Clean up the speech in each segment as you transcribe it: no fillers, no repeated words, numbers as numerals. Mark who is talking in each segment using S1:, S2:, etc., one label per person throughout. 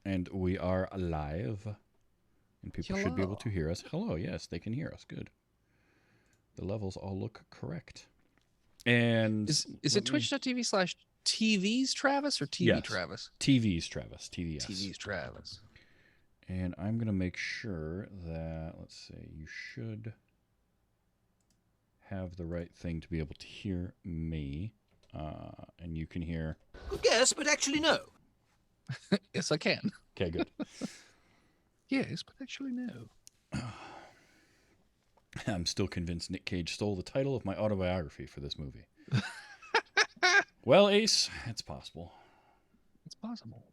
S1: And we are live. And people should be able to hear us. Hello, yes, they can hear us. Good. The levels all look correct. And
S2: is it twitch.tv/TV's Travis or TV
S1: yes,
S2: Travis?
S1: TV's Travis. TVS.
S2: TV's Travis.
S1: And I'm going to make sure that, let's see, you should have the right thing to be able to hear me. And you can hear.
S3: Good guess, but actually no.
S2: Yes, I can.
S1: Okay, good.
S2: Yes, but actually no.
S1: I'm still convinced Nick Cage stole the title of my autobiography for this movie. Well, Ace, it's possible.
S2: It's possible.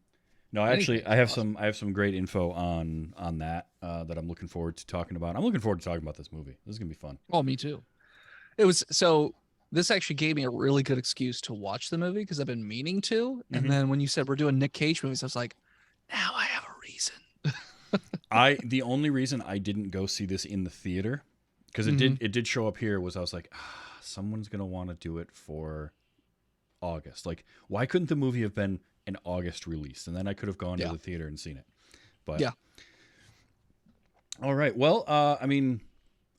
S1: No, actually, I have some great info on that that I'm looking forward to talking about. I'm looking forward to talking about this movie. This is gonna be fun.
S2: Oh, me too. This actually gave me a really good excuse to watch the movie because I've been meaning to. And then when you said we're doing Nick Cage movies, I was like, now I have a reason.
S1: The only reason I didn't go see this in the theater, because it did show up here, was I was like, someone's gonna want to do it for August. Like, why couldn't the movie have been an August release? And then I could have gone to the theater and seen it. But yeah. All right. Well, I mean,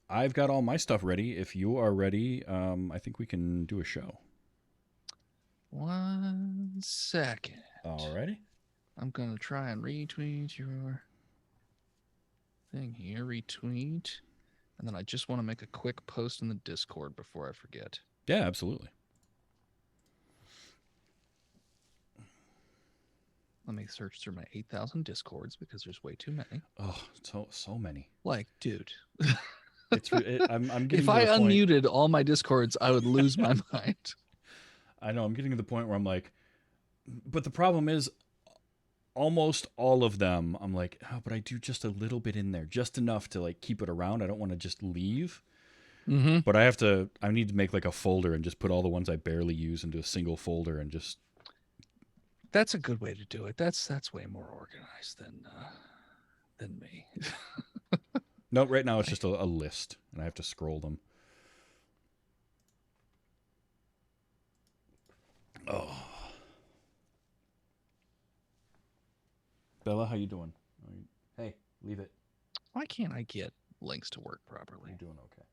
S1: I've got all my stuff ready. If you are ready, I think we can do a show.
S2: 1 second.
S1: Alrighty.
S2: I'm going to try and retweet your thing here. Retweet. And then I just want to make a quick post in the Discord before I forget.
S1: Yeah, absolutely.
S2: Let me search through my 8,000 Discords because there's way too many.
S1: Oh, so many.
S2: Like, dude.
S1: I'm getting
S2: if
S1: to
S2: I
S1: the point,
S2: unmuted all my Discords, I would lose my mind.
S1: I know. I'm getting to the point where I'm like, but the problem is, almost all of them, I'm like, oh, but I do just a little bit in there, just enough to like keep it around. I don't want to just leave.
S2: Mm-hmm.
S1: But I need to make like a folder and just put all the ones I barely use into a single folder and just.
S2: That's a good way to do it. That's way more organized than me.
S1: No, right now it's just a list, and I have to scroll them. Oh, Bella, how you doing? Hey, leave it.
S2: Why can't I get links to work properly?
S1: You're doing okay.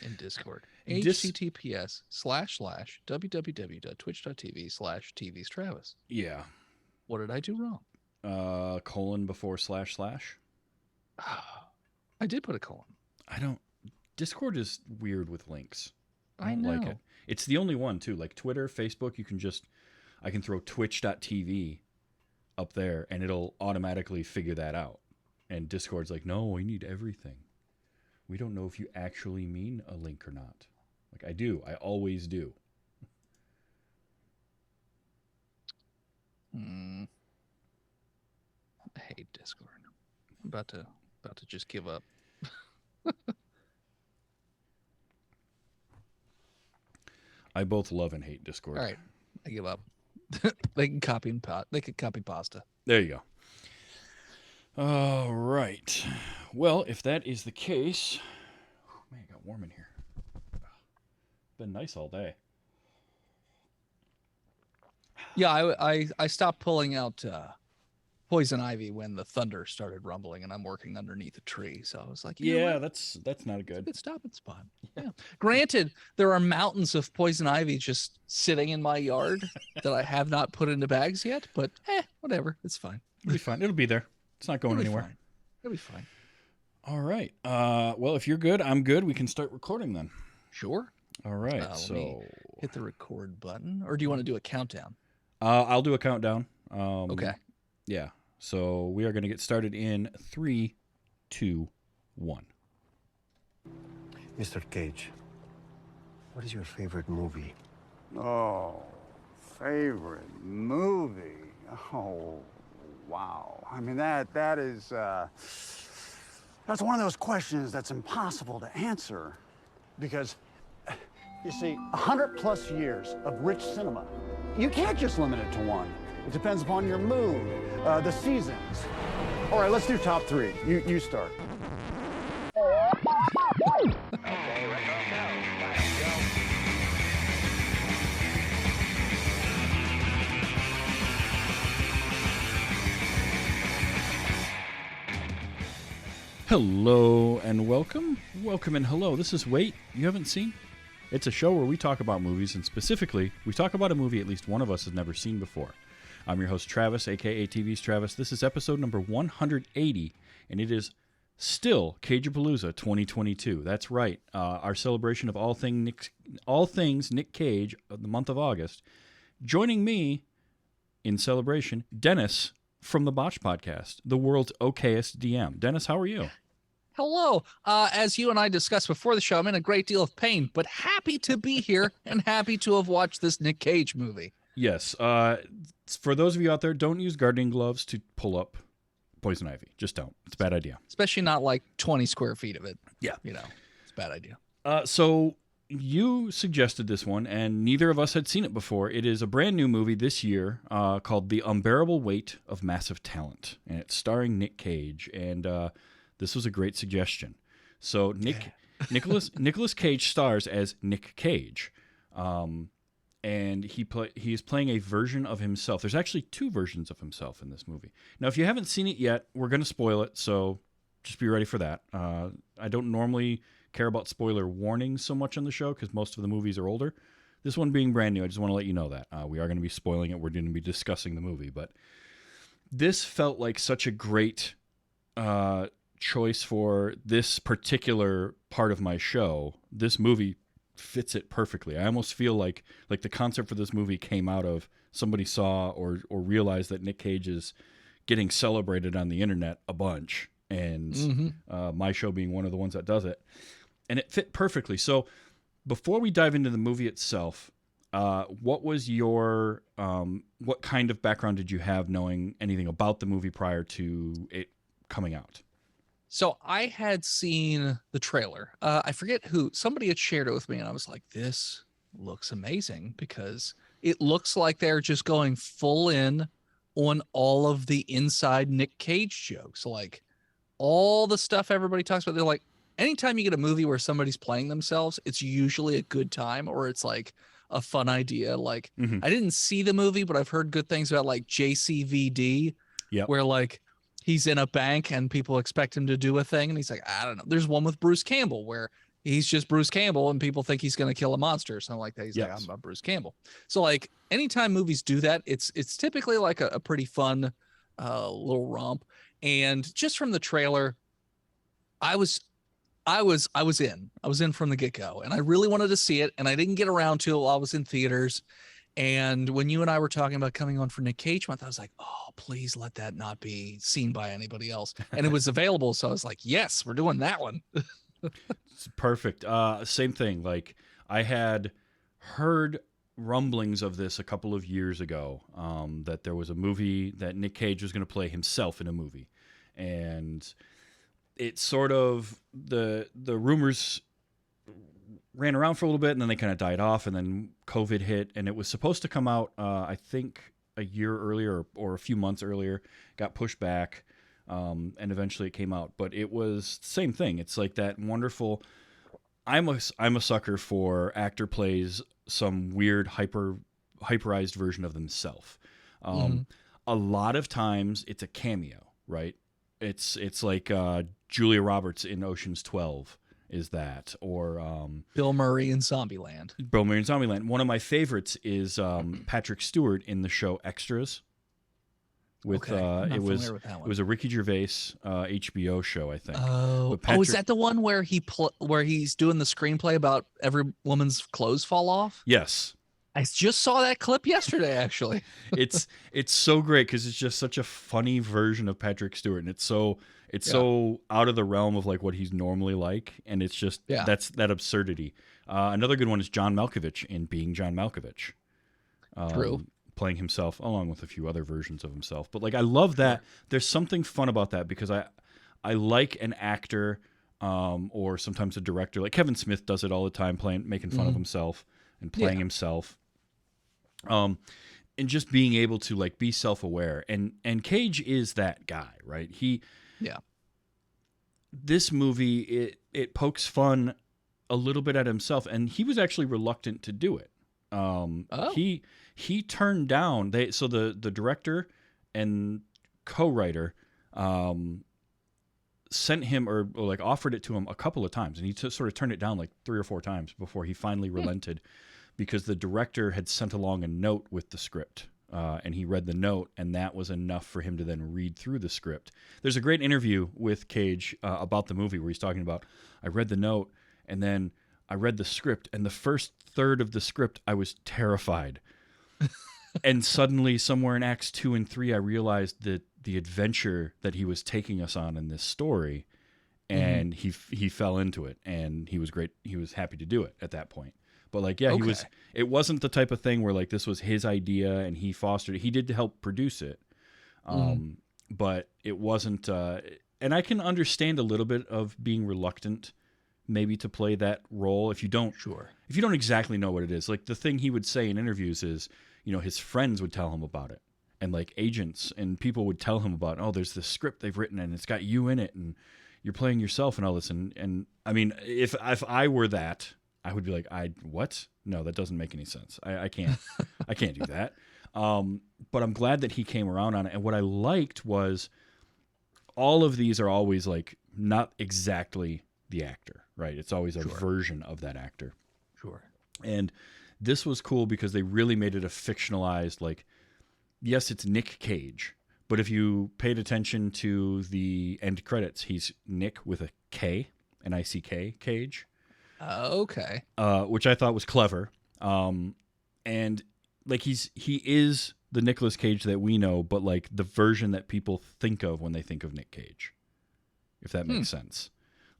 S2: In Discord. https://www.twitch.tv/TV's Travis.
S1: Yeah.
S2: What did I do wrong?
S1: Colon before //.
S2: I did put a colon.
S1: Discord is weird with links.
S2: I
S1: don't
S2: know.
S1: like it. It's the only one too. Like Twitter, Facebook, I can throw twitch.tv up there and it'll automatically figure that out. And Discord's like, no, we need everything. We don't know if you actually mean a link or not. Like I do. I always do.
S2: I hate Discord. I'm about to just give up.
S1: I both love and hate Discord.
S2: All right, I give up. They can copy pasta.
S1: There you go. All right. Well, if that is the case, man, it got warm in here. Been nice all day.
S2: Yeah, I stopped pulling out poison ivy when the thunder started rumbling, and I'm working underneath a tree. So I was like,
S1: yeah, that's not good.
S2: It's a good stopping spot. Yeah. Granted, there are mountains of poison ivy just sitting in my yard that I have not put into bags yet, but whatever. It's fine.
S1: It'll be fine. It'll be there. It's not going anywhere.
S2: Fine. It'll be fine.
S1: All right. Well, if you're good, I'm good. We can start recording then.
S2: Sure.
S1: All right.
S2: Let me hit the record button, or do you want to do a countdown?
S1: I'll do a countdown.
S2: Okay.
S1: Yeah. So we are going to get started in 3, 2, 1.
S4: Mr. Cage, what is your favorite movie?
S5: Oh, favorite movie? Oh, wow. I mean, that is, that's one of those questions that's impossible to answer. Because, you see, 100+ years of rich cinema, you can't just limit it to one. It depends upon your mood, the seasons. All right, let's do top 3. You start.
S6: Okay, ready or go. Let's go.
S1: Hello and welcome. Welcome and hello. This is Wait, You Haven't Seen? It's a show where we talk about movies, and specifically, we talk about a movie at least one of us has never seen before. I'm your host, Travis, a.k.a. TV's Travis. This is episode number 180, and it is still Cage-A-Palooza 2022. That's right, our celebration of all things Nick Cage of the month of August. Joining me in celebration, Dennis from the Botch Podcast, the world's okayest DM. Dennis, how are you?
S2: Hello. As you and I discussed before the show, I'm in a great deal of pain, but happy to be here and happy to have watched this Nick Cage movie.
S1: Yes. For those of you out there, don't use gardening gloves to pull up poison ivy. Just don't. It's a bad idea.
S2: Especially not like 20 square feet of it.
S1: Yeah.
S2: You know, it's a bad idea.
S1: So you suggested this one, and neither of us had seen it before. It is a brand new movie this year called The Unbearable Weight of Massive Talent, and it's starring Nick Cage. And this was a great suggestion. So Nicolas Cage stars as Nick Cage, and he is playing a version of himself. There's actually two versions of himself in this movie. Now, if you haven't seen it yet, we're going to spoil it, so just be ready for that. I don't normally care about spoiler warnings so much on the show because most of the movies are older. This one being brand new, I just want to let you know that we are going to be spoiling it. We're going to be discussing the movie, but this felt like such a great choice for this particular part of my show. This movie fits it perfectly. I almost feel like the concept for this movie came out of somebody saw or realized that Nick Cage is getting celebrated on the internet a bunch, and my show being one of the ones that does it. And it fit perfectly. So before we dive into the movie itself, what was your, what kind of background did you have knowing anything about the movie prior to it coming out?
S2: So I had seen the trailer. I forget who, somebody had shared it with me, and I was like, this looks amazing because it looks like they're just going full in on all of the inside Nick Cage jokes. Like all the stuff everybody talks about. They're like, anytime you get a movie where somebody's playing themselves, it's usually a good time or it's like a fun idea. Like I didn't see the movie, but I've heard good things about like JCVD, where like he's in a bank and people expect him to do a thing. And he's like, I don't know. There's one with Bruce Campbell where he's just Bruce Campbell and people think he's going to kill a monster or something like that. He's like, I'm Bruce Campbell. So like anytime movies do that, it's typically like a pretty fun little romp. And just from the trailer, I was in from the get-go, and I really wanted to see it, and I didn't get around to it while I was in theaters. And when you and I were talking about coming on for Nick Cage month, I was like, oh, please let that not be seen by anybody else. And it was available, so I was like, yes, we're doing that one.
S1: It's perfect. Same thing. Like I had heard rumblings of this a couple of years ago, that there was a movie that Nick Cage was going to play himself in a movie, and it sort of the rumors ran around for a little bit, and then they kind of died off, and then COVID hit, and it was supposed to come out I think a year earlier or a few months earlier, got pushed back, and eventually it came out. But it was the same thing. It's like that wonderful, I'm a sucker for actor plays some weird hyperized version of themselves. A lot of times it's a cameo, right? It's like Julia Roberts in Ocean's 12 is that, or
S2: Bill Murray in Zombieland.
S1: One of my favorites is Patrick Stewart in the show Extras. With it was a Ricky Gervais HBO show, I think.
S2: Is that the one where where he's doing the screenplay about every woman's clothes fall off?
S1: Yes.
S2: I just saw that clip yesterday, actually.
S1: It's so great because it's just such a funny version of Patrick Stewart, and it's so out of the realm of like what he's normally like, and it's just that's that absurdity. Another good one is John Malkovich in Being John Malkovich.
S2: True.
S1: Playing himself along with a few other versions of himself. But like I love that. There's something fun about that because I like an actor or sometimes a director. Like Kevin Smith does it all the time, making fun of himself and playing himself. And just being able to like be self-aware, and Cage is that guy, right? This movie it pokes fun a little bit at himself, and he was actually reluctant to do it. He turned down the director and co-writer sent him or like offered it to him a couple of times, and he sort of turned it down like 3 or 4 times before he finally relented, because the director had sent along a note with the script, and he read the note, and that was enough for him to then read through the script. There's a great interview with Cage about the movie where he's talking about, I read the note, and then I read the script, and the first third of the script I was terrified. And suddenly, somewhere in Acts 2 and 3, I realized that the adventure that he was taking us on in this story, and he fell into it, and he was great. He was happy to do it at that point. But like, yeah, it wasn't the type of thing where like this was his idea and he fostered it. He did help produce it. But it wasn't, and I can understand a little bit of being reluctant maybe to play that role if you don't exactly know what it is. Like the thing he would say in interviews is, you know, his friends would tell him about it, and like agents and people would tell him about, oh, there's this script they've written and it's got you in it and you're playing yourself and all this. And I mean, if I were that, I would be like, what? No, that doesn't make any sense. I can't, I can't do that. But I'm glad that he came around on it. And what I liked was all of these are always like not exactly the actor, right? It's always a version of that actor.
S2: Sure.
S1: And this was cool because they really made it a fictionalized, like, yes, it's Nick Cage, but if you paid attention to the end credits, he's Nick with a K, N-I-C-K, Cage.
S2: Okay.
S1: Which I thought was clever. And like he is the Nicolas Cage that we know, but like the version that people think of when they think of Nick Cage, if that makes sense.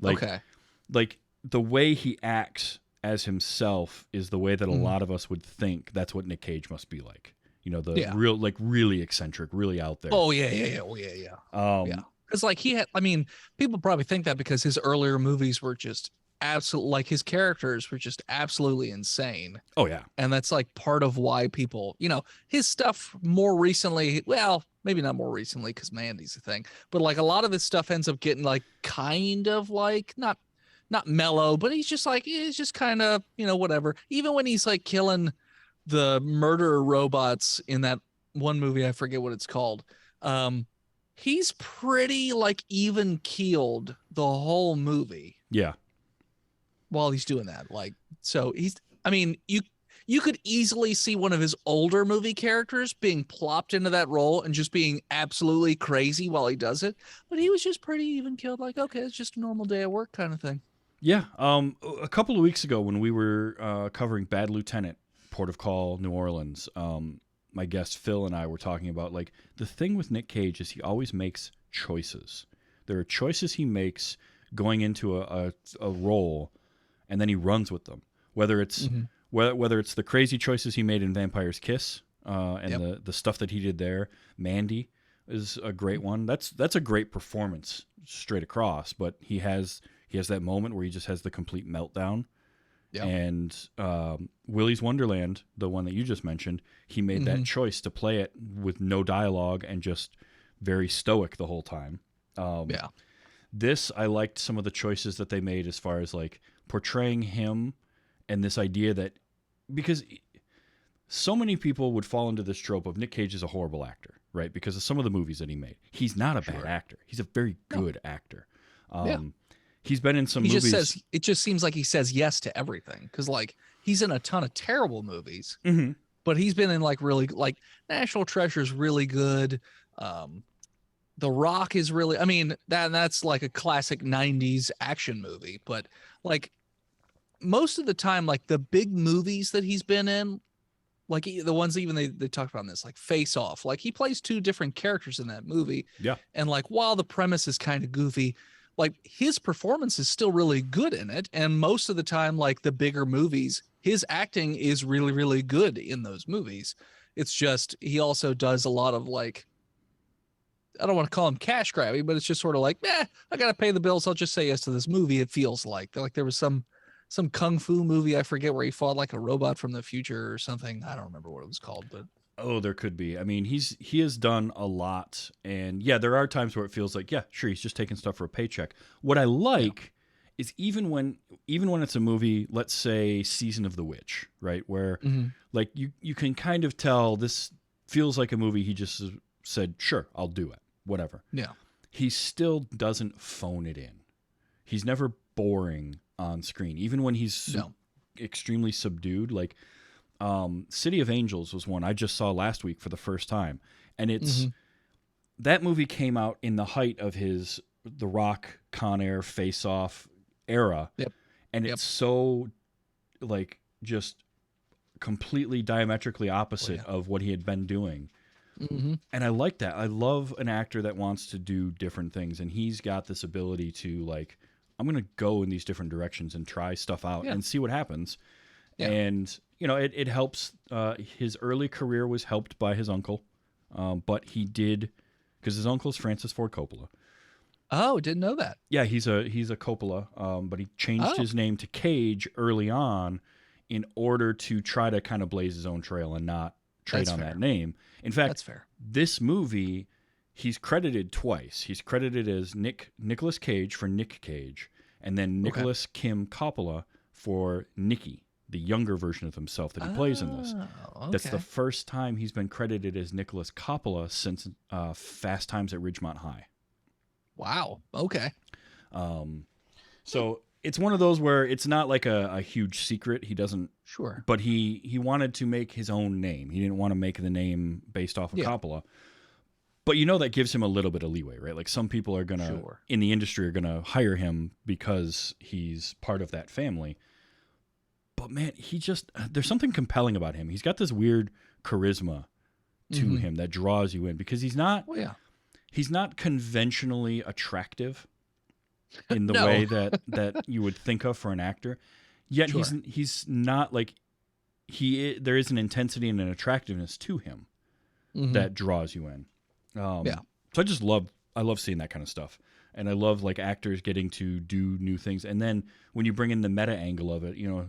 S1: Like, like the way he acts as himself is the way that a lot of us would think that's what Nick Cage must be like. You know, the real, like really eccentric, really out there.
S2: Oh yeah. Yeah. Because like people probably think that because his earlier movies were just absolute, like his characters were just absolutely insane.
S1: Oh yeah.
S2: And that's like part of why people, you know, his stuff more recently, well, maybe not more recently because Mandy's a thing, but like a lot of his stuff ends up getting like kind of like not mellow, but he's just kind of, you know, whatever. Even when he's like killing the murderer robots in that one movie, I forget what it's called. He's pretty like even keeled the whole movie.
S1: Yeah.
S2: While he's doing that, like, so you could easily see one of his older movie characters being plopped into that role and just being absolutely crazy while he does it. But he was just pretty even keeled, like, okay, it's just a normal day at work kind of thing.
S1: Yeah. A couple of weeks ago when we were covering Bad Lieutenant, Port of Call, New Orleans, my guest Phil and I were talking about, like, the thing with Nick Cage is he always makes choices. There are choices he makes going into a role, and then he runs with them. Whether it's whether it's the crazy choices he made in Vampire's Kiss, and the stuff that he did there. Mandy is a great one. That's a great performance straight across. But he has that moment where he just has the complete meltdown. Yeah. And Willy's Wonderland, the one that you just mentioned, he made that choice to play it with no dialogue and just very stoic the whole time. This, I liked some of the choices that they made as far as like portraying him and this idea that, because so many people would fall into this trope of Nick Cage is a horrible actor, right? Because of some of the movies that he made. He's not a bad actor. He's a very good actor. He's been in some movies.
S2: It just seems like he says yes to everything. Cause like he's in a ton of terrible movies, but he's been in like really, like National Treasure's really good. The Rock is really, I mean, that's like a classic 90s action movie, but like most of the time, like the big movies that he's been in, like the ones even they talked about in this, like Face Off, like he plays two different characters in that movie. Yeah. And like, while the premise is kind of goofy, like his performance is still really good in it. And most of the time, like the bigger movies, his acting is really, really good in those movies. It's just, he also does a lot of like, I don't want to call him cash grabbing, but it's just sort of like, I got to pay the bills. I'll just say yes to this movie. It feels like there was some kung fu movie, I forget, where he fought like a robot from the future or something. I don't remember what it was called, but
S1: there could be. I mean, he has done a lot, and yeah, there are times where it feels like, yeah, sure, he's just taking stuff for a paycheck. What I like is even when it's a movie, let's say Season of the Witch, right, where like you can kind of tell this feels like a movie he just said, sure, I'll do it, whatever.
S2: Yeah.
S1: he still doesn't phone it in. He's never boring on screen, even when he's extremely subdued. Like City of Angels was one I just saw last week for the first time, and it's that movie came out in the height of his The Rock, Con Air, Face Off era, and it's so like just completely diametrically opposite of what he had been doing. And I like that. I love an actor that wants to do different things, and he's got this ability to like, I'm going to go in these different directions and try stuff out and see what happens. And you know, it helps. His early career was helped by his uncle, but he did, because his uncle is Francis Ford Coppola.
S2: Oh, didn't know that.
S1: Yeah, he's a Coppola, but he changed his name to Cage early on in order to try to kind of blaze his own trail and not trade on that name. In fact,
S2: That's fair.
S1: This movie, he's credited twice. He's credited as Nicolas Cage for Nick Cage, and then Nicholas Kim Coppola for Nicky, the younger version of himself that he plays in this. That's the first time he's been credited as Nicholas Coppola since Fast Times at Ridgemont High.
S2: Wow. Okay.
S1: So it's one of those where it's not like a huge secret. He doesn't.
S2: Sure.
S1: But he wanted to make his own name. He didn't want to make the name based off of Coppola. But you know that gives him a little bit of leeway, right? Like some people are going to, in the industry, are going to hire him because he's part of that family. But man, there's something compelling about him. He's got this weird charisma to him that draws you in, because he's not conventionally attractive in the way that you would think of for an actor. Yet he's not like there is an intensity and an attractiveness to him that draws you in. So I love seeing that kind of stuff. And I love like actors getting to do new things. And then when you bring in the meta angle of it, you know,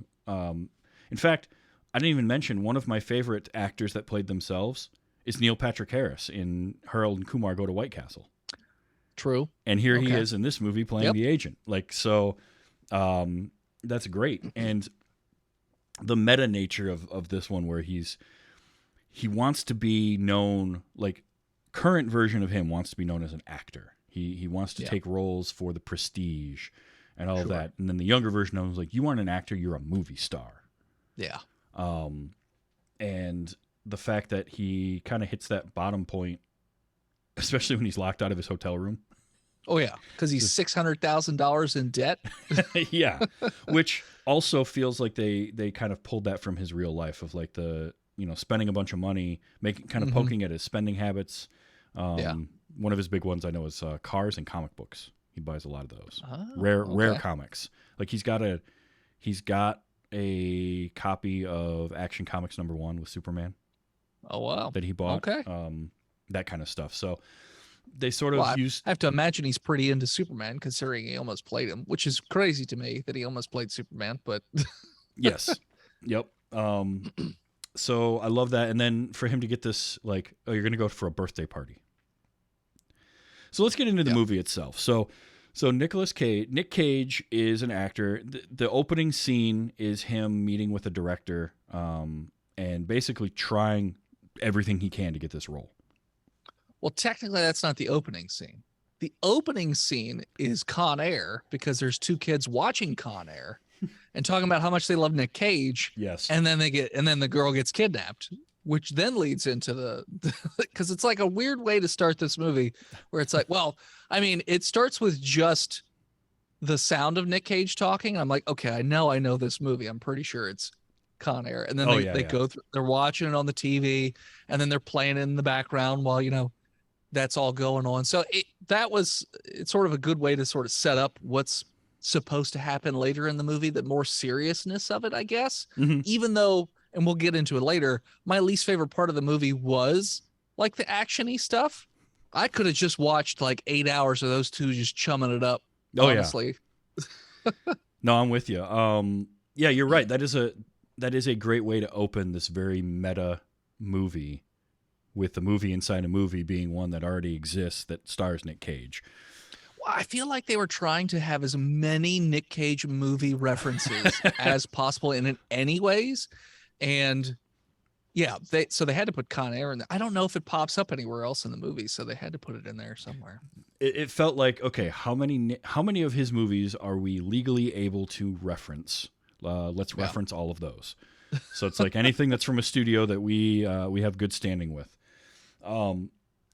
S1: in fact, I didn't even mention one of my favorite actors that played themselves is Neil Patrick Harris in Harold and Kumar Go to White Castle.
S2: True.
S1: And here he is in this movie playing the agent. Like, so that's great. And the meta nature of this one, where he wants to be known, like current version of him wants to be known as an actor. He wants to take roles for the prestige and all of that. And then the younger version of him was like, you aren't an actor, you're a movie star.
S2: Yeah.
S1: And the fact that he kind of hits that bottom point, especially when he's locked out of his hotel room.
S2: Oh yeah, because he's $600,000 in debt.
S1: Yeah, which also feels like they kind of pulled that from his real life of like the, you know, spending a bunch of money, poking at his spending habits. One of his big ones I know is cars and comic books. He buys a lot of those rare comics. Like he's got a copy of Action Comics #1 with Superman.
S2: Oh wow,
S1: that he bought.
S2: Okay,
S1: that kind of stuff. So they sort of used.
S2: I have to imagine he's pretty into Superman, considering he almost played him, which is crazy to me that he almost played Superman. But
S1: yes, yep. So I love that, and then for him to get this, like, oh, you're gonna go for a birthday party. So let's get into the movie itself. So Nick Cage is an actor. The opening scene is him meeting with a director, and basically trying everything he can to get this role.
S2: Well, technically, that's not the opening scene. The opening scene is Con Air, because there's two kids watching Con Air and talking about how much they love Nick Cage.
S1: Yes.
S2: And then the girl gets kidnapped, which then leads into because it's like a weird way to start this movie, where it's like, well, I mean, it starts with just the sound of Nick Cage talking. And I'm like, okay, I know this movie. I'm pretty sure it's Con Air. And then they go through, they're watching it on the TV, and then they're playing it in the background while, you know, that's all going on. So it's sort of a good way to sort of set up what's supposed to happen later in the movie, the more seriousness of it, I guess. Even though, and we'll get into it later, my least favorite part of the movie was like the action-y stuff. I could have just watched like 8 hours of those two just chumming it up. Honestly.
S1: No, I'm with you. Yeah, you're right. That is a great way to open this very meta movie, with the movie inside a movie being one that already exists that stars Nick Cage.
S2: Well, I feel like they were trying to have as many Nick Cage movie references as possible in any ways. And, Yeah, they had to put Con Air in there. I don't know if it pops up anywhere else in the movie, so they had to put it in there somewhere.
S1: It felt like, okay, how many of his movies are we legally able to reference? Let's reference all of those. So it's like anything that's from a studio that we have good standing with.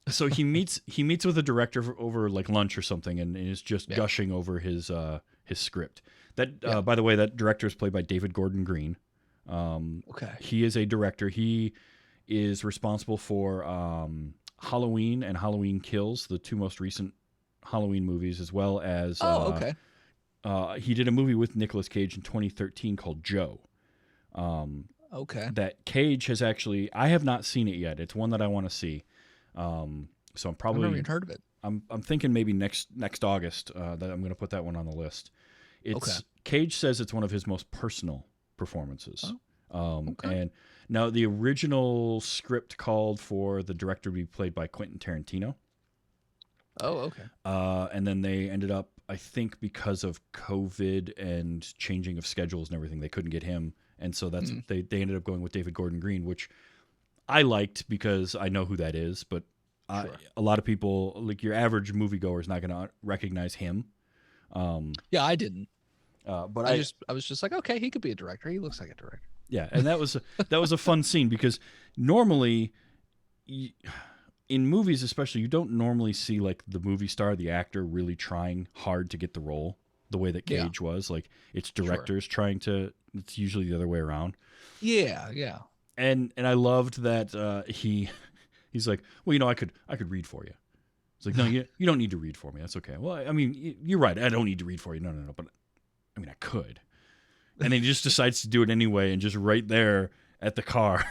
S1: So he meets with a director over like lunch or something, and is just gushing over his script. That by the way, that director is played by David Gordon Green.
S2: Okay.
S1: He is a director. He is responsible for Halloween and Halloween Kills, the two most recent Halloween movies, as well as
S2: okay.
S1: He did a movie with Nicolas Cage in 2013 called Joe.
S2: Okay.
S1: That Cage has actually, I have not seen it yet. It's one that I want to see. So I'm probably,
S2: I've never even heard of it.
S1: I'm thinking maybe next August that I'm going to put that one on the list. Cage says it's one of his most personal performances. And now the original script called for the director to be played by Quentin Tarantino.
S2: Oh, okay.
S1: And then they ended up, I think because of COVID and changing of schedules and everything, they couldn't get him. And so that's they ended up going with David Gordon Green, which I liked because I know who that is. But a lot of people, like your average moviegoer, is not going to recognize him.
S2: Yeah, I didn't.
S1: But
S2: I was just like, okay, he could be a director. He looks like a director.
S1: Yeah, and that was a fun scene because normally, in movies especially, you don't normally see like the movie star, the actor, really trying hard to get the role the way that Cage was. Like it's directors trying to. It's usually the other way around.
S2: Yeah, yeah.
S1: And I loved that he's like, well, I could read for you. It's like, no, you don't need to read for me. That's okay. Well, I mean, you're right. I don't need to read for you. No, but I mean, I could. And then he just decides to do it anyway, and just right there at the car.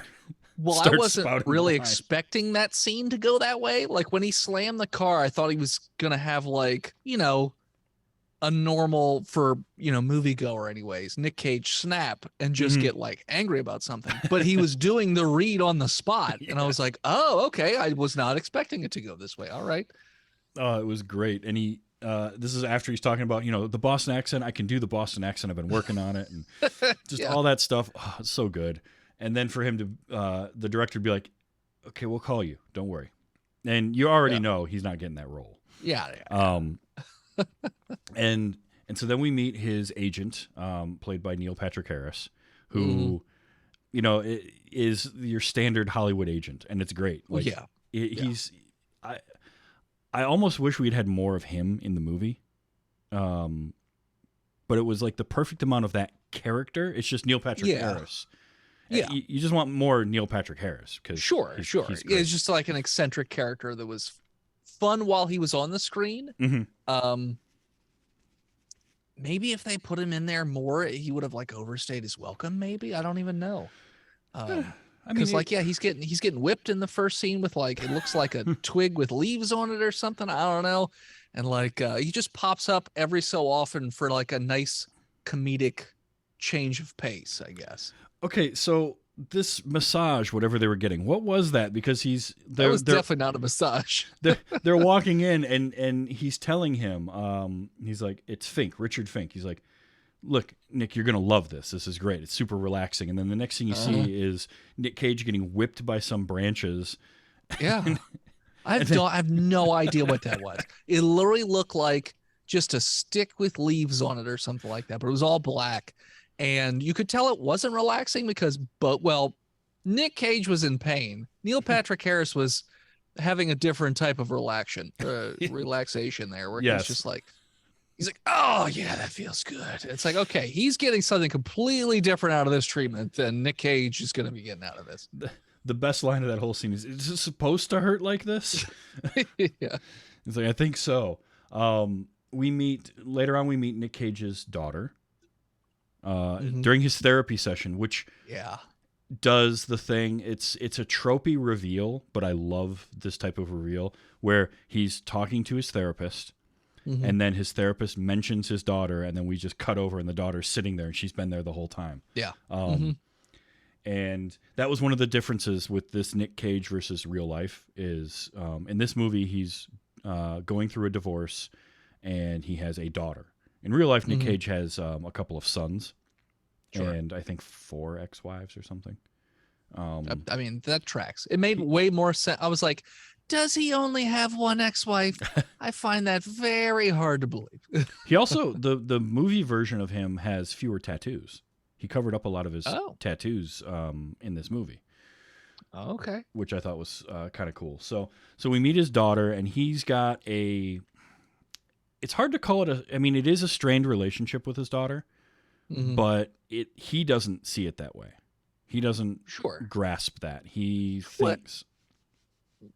S2: Well, I wasn't really expecting that scene to go that way. Like when he slammed the car, I thought he was gonna have like, a normal for moviegoer anyways, Nick Cage snap and just get like angry about something. But he was doing the read on the spot, and I was like, oh, okay. I was not expecting it to go this way. All right.
S1: Oh, it was great. And he this is after he's talking about, the Boston accent. I can do the Boston accent. I've been working on it, and just all that stuff. Oh, it's so good. And then for him to, the director to be like, okay, we'll call you. Don't worry. And you already know he's not getting that role.
S2: Yeah.
S1: And so then we meet his agent, played by Neil Patrick Harris, who, is your standard Hollywood agent. And it's great. Like, I almost wish we'd had more of him in the movie. But it was like the perfect amount of that character. It's just Neil Patrick Harris. Yeah. You just want more Neil Patrick Harris.
S2: Sure. It's just like an eccentric character that was fun while he was on the screen. Maybe if they put him in there more, he would have like overstayed his welcome. Maybe. I don't even know. Because he's getting whipped in the first scene with like, it looks like a twig with leaves on it or something. I don't know. And like, he just pops up every so often for like a nice comedic change of pace, I guess.
S1: Okay. So this massage, whatever they were getting, what was that? Because that was
S2: definitely not a massage.
S1: they're walking in and he's telling him, he's like, it's Fink, Richard Fink. He's like, look, Nick, you're going to love this. This is great. It's super relaxing. And then the next thing you see is Nick Cage getting whipped by some branches.
S2: Yeah. I have no idea what that was. It literally looked like just a stick with leaves on it or something like that, but it was all black. And you could tell it wasn't relaxing because, Nick Cage was in pain. Neil Patrick Harris was having a different type of relaxation there where he's just like, he's like, oh yeah, that feels good. It's like, okay, he's getting something completely different out of this treatment than Nick Cage is going to be getting out of this.
S1: The best line of that whole scene is it supposed to hurt like this?
S2: Yeah.
S1: It's like, I think so. Later on, we meet Nick Cage's daughter during his therapy session, which does the thing. It's a tropey reveal, but I love this type of reveal where he's talking to his therapist. And then his therapist mentions his daughter, and then we just cut over, and the daughter's sitting there, and she's been there the whole time.
S2: Yeah.
S1: And that was one of the differences with this Nick Cage versus real life is in this movie, he's going through a divorce, and he has a daughter. In real life, Nick Cage has a couple of sons, and I think 4 ex-wives or something.
S2: I mean, that tracks. It made way more sense. I was like, does he only have one ex-wife? I find that very hard to believe.
S1: He also, the movie version of him has fewer tattoos. He covered up a lot of his tattoos in this movie.
S2: Okay.
S1: Which I thought was kind of cool. So we meet his daughter, and he's got it's hard to call it it is a strained relationship with his daughter, but he doesn't see it that way. He doesn't grasp that. He thinks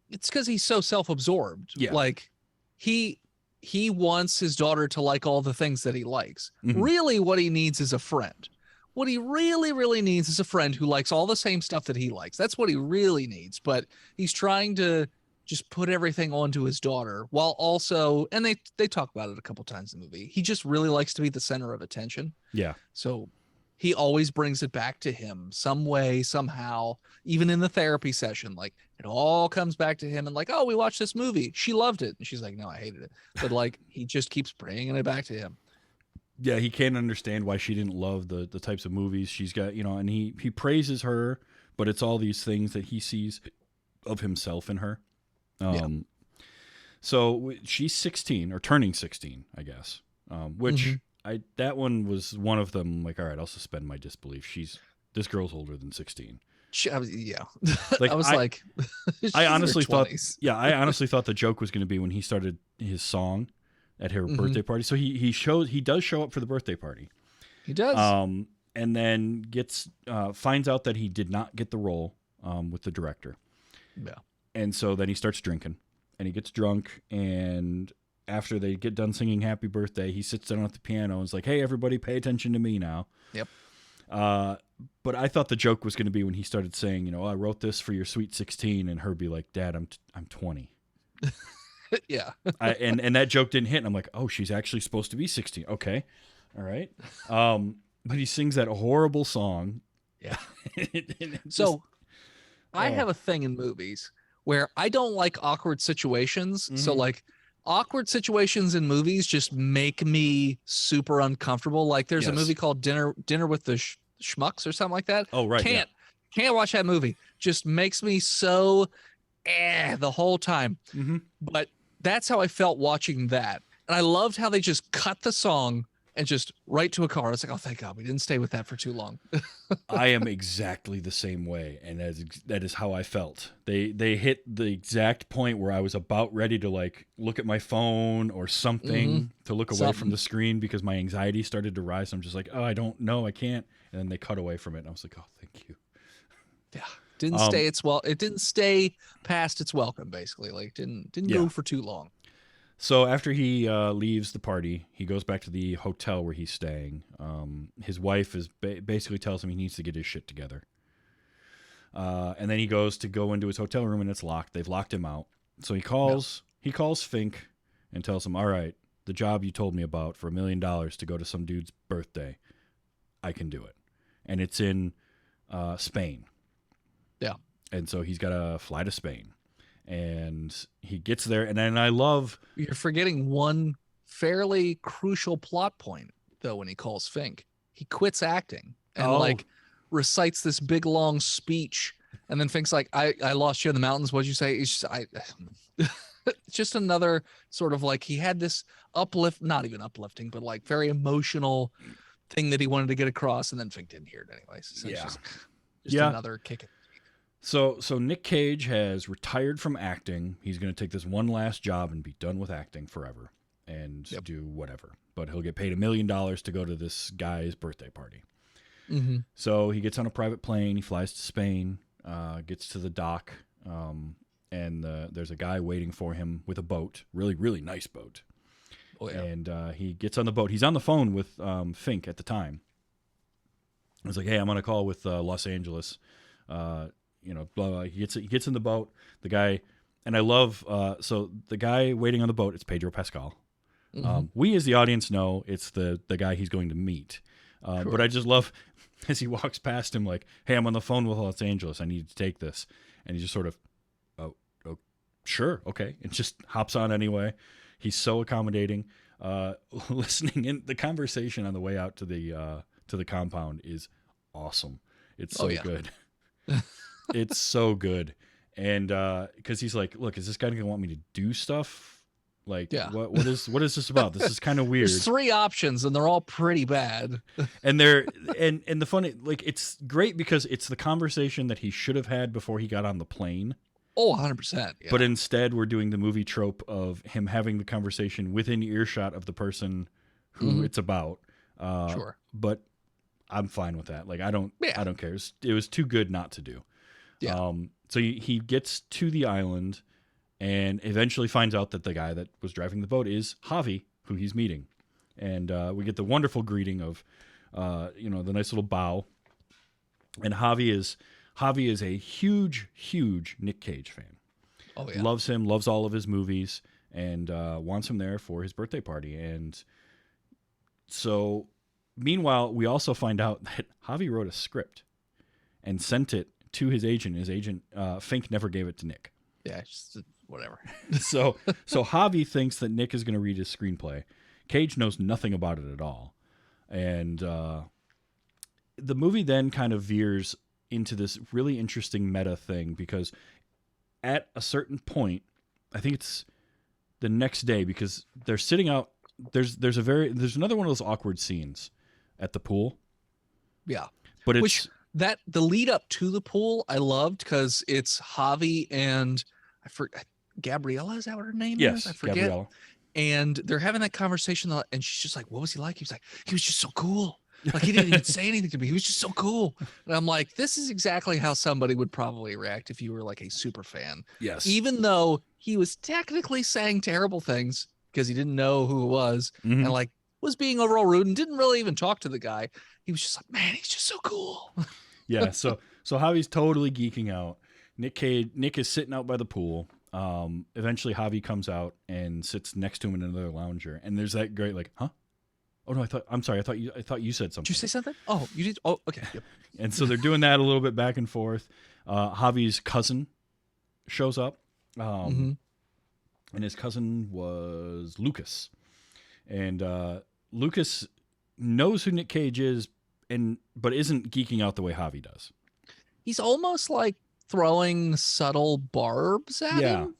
S2: it's because he's so self-absorbed.
S1: Yeah.
S2: Like he wants his daughter to like all the things that he likes. Really what he needs is a friend. What he really, really needs is a friend who likes all the same stuff that he likes. That's what he really needs. But he's trying to just put everything onto his daughter while also, and they talk about it a couple times in the movie, he just really likes to be the center of attention.
S1: Yeah.
S2: So he always brings it back to him some way, somehow, even in the therapy session. Like it all comes back to him and like, oh, we watched this movie. She loved it. And she's like, no, I hated it. But like, he just keeps bringing it back to him.
S1: Yeah, he can't understand why she didn't love the types of movies she's got, and he praises her, but it's all these things that he sees of himself in her. So she's 16 or turning 16, I guess, which that one was one of them. Like, all right, I'll suspend my disbelief. This girl's older than 16.
S2: Yeah.
S1: Like,
S2: I was like,
S1: I honestly thought the joke was going to be when he started his song at her birthday party. So he does show up for the birthday party.
S2: He does.
S1: And then finds out that he did not get the role with the director.
S2: Yeah.
S1: And so then he starts drinking and he gets drunk, and after they get done singing Happy Birthday, he sits down at the piano and is like, hey, everybody pay attention to me now.
S2: Yep.
S1: But I thought the joke was going to be when he started saying, I wrote this for your sweet 16, and her be like, Dad, I'm 20.
S2: Yeah.
S1: And that joke didn't hit, and I'm like, oh, she's actually supposed to be 16. Okay. All right. But he sings that horrible song.
S2: Yeah. So I have a thing in movies where I don't like awkward situations. So like awkward situations in movies just make me super uncomfortable. Like there's a movie called Dinner with the Schmucks or something like that.
S1: Oh, right.
S2: Can't watch that movie. Just makes me so the whole time. But that's how I felt watching that. And I loved how they just cut the song and just right to a car. I was like, oh, thank God we didn't stay with that for too long.
S1: I am exactly the same way. And that is how I felt. They hit the exact point where I was about ready to like look at my phone or something to look away from the screen because my anxiety started to rise. I'm just like, oh, I don't know. I can't. And then they cut away from it. And I was like, oh, thank you.
S2: Yeah. It didn't stay past its welcome, basically. Like didn't go for too long.
S1: So after he leaves the party, he goes back to the hotel where he's staying. His wife basically tells him he needs to get his shit together. And then he goes to go into his hotel room and it's locked. They've locked him out. So he calls Fink and tells him, all right, the job you told me about for $1 million to go to some dude's birthday, I can do it. And it's in Spain.
S2: Yeah.
S1: And so he's got to fly to Spain. And he gets there, and then I love...
S2: You're forgetting one fairly crucial plot point, though, when he calls Fink. He quits acting and, recites this big, long speech, and then Fink's like, I lost you in the mountains. What'd you say? It's just another sort of like he had this not even uplifting, but like very emotional thing that he wanted to get across, and then Fink didn't hear it anyways. So it's just another kick it.
S1: So Nick Cage has retired from acting. He's going to take this one last job and be done with acting forever and do whatever. But he'll get paid $1 million to go to this guy's birthday party. So he gets on a private plane. He flies to Spain, gets to the dock, and there's a guy waiting for him with a boat, really, really nice boat. Oh, yeah. And he gets on the boat. He's on the phone with Fink at the time. He's like, hey, I'm on a call with Los Angeles. Blah, blah. He gets in the boat. The guy, and I love, so the guy waiting on the boat, it's Pedro Pascal. We as the audience know it's the guy he's going to meet. But I just love as he walks past him like, hey, I'm on the phone with Los Angeles. I need to take this. And he just sort of, oh, sure, okay. And just hops on anyway. He's so accommodating. Listening in the conversation on the way out to the compound is awesome. It's so good. It's so good. And because he's like, look, is this guy gonna want me to do stuff? Like,
S2: Yeah.
S1: what is this about? This is kind of weird.
S2: There's 3 options and they're all pretty bad.
S1: And and the funny, like, it's great because it's the conversation that he should have had before he got on the plane.
S2: Oh, 100%. Yeah.
S1: But instead, we're doing the movie trope of him having the conversation within earshot of the person who it's about.
S2: Sure.
S1: But I'm fine with that. Like, I don't care. It was too good not to do.
S2: Yeah.
S1: So he gets to the island and eventually finds out that the guy that was driving the boat is Javi, who he's meeting. And we get the wonderful greeting of, the nice little bow. And Javi is a huge, huge Nick Cage fan.
S2: Oh, yeah.
S1: Loves him, loves all of his movies, and wants him there for his birthday party. And so, meanwhile, we also find out that Javi wrote a script and sent it to his agent. His agent, Fink, never gave it to Nick.
S2: Yeah, just whatever.
S1: So Javi thinks that Nick is going to read his screenplay. Cage knows nothing about it at all. And the movie then kind of veers into this really interesting meta thing because at a certain point, I think it's the next day, because they're sitting out. There's another one of those awkward scenes at the pool.
S2: Yeah.
S1: But it's
S2: the lead up to the pool I loved because it's Javi and I forget, Gabriella, is that what her name is? I forget.
S1: Gabriella.
S2: And they're having that conversation and she's just like, what was he like? He was like, he was just so cool. Like, he didn't even say anything to me. He was just so cool. And I'm like, this is exactly how somebody would probably react if you were like a super fan.
S1: Yes.
S2: Even though he was technically saying terrible things because he didn't know who it was and like was being overall rude and didn't really even talk to the guy. He was just like, man, he's just so cool.
S1: Yeah. So Javi's totally geeking out. Nick is sitting out by the pool. Eventually Javi comes out and sits next to him in another lounger. And there's that great, like, huh? Oh no, I'm sorry. I thought you said something.
S2: Did you say something? Oh, you did. Oh, okay. Yep.
S1: And so they're doing that a little bit back and forth. Javi's cousin shows up. And his cousin was Lucas. And Lucas knows who Nick Cage is, but isn't geeking out the way Javi does.
S2: He's almost like throwing subtle barbs at him.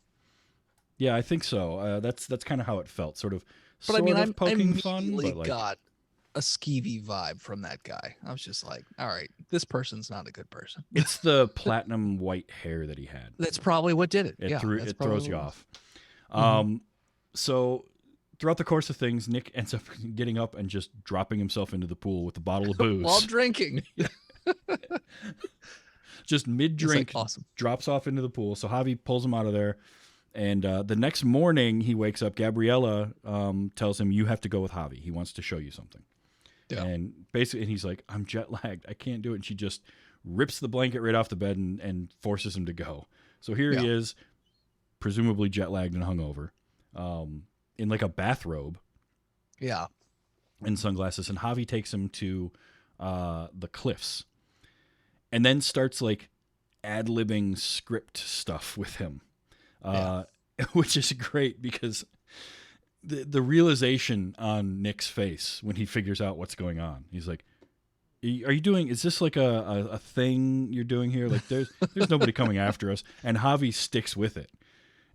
S1: Yeah, I think so. That's kind of how it felt. Sort of
S2: I'm
S1: poking fun.
S2: immediately
S1: But like,
S2: got a skeevy vibe from that guy. I was just like, all right, this person's not a good person.
S1: it's the platinum white hair that he had.
S2: That's probably what did it.
S1: It
S2: That's
S1: throws you
S2: probably
S1: off. So throughout the course of things, Nick ends up getting up and just dropping himself into the pool with a bottle of booze.
S2: while drinking.
S1: Just mid-drink,
S2: It's like, awesome.
S1: drops off into the pool. So Javi pulls him out of there. And the next morning he wakes up, Gabriella tells him, you have to go with Javi. He wants to show you something. Yeah. And basically, and he's like, I'm jet lagged. I can't do it. And she just rips the blanket right off the bed and forces him to go. So here he is, presumably jet lagged and hungover, in like a bathrobe.
S2: Yeah.
S1: And sunglasses. And Javi takes him to the cliffs and then starts like ad-libbing script stuff with him. Which is great because the realization on Nick's face when he figures out what's going on, he's like, is this like a thing you're doing here? Like there's nobody coming after us. And Javi sticks with it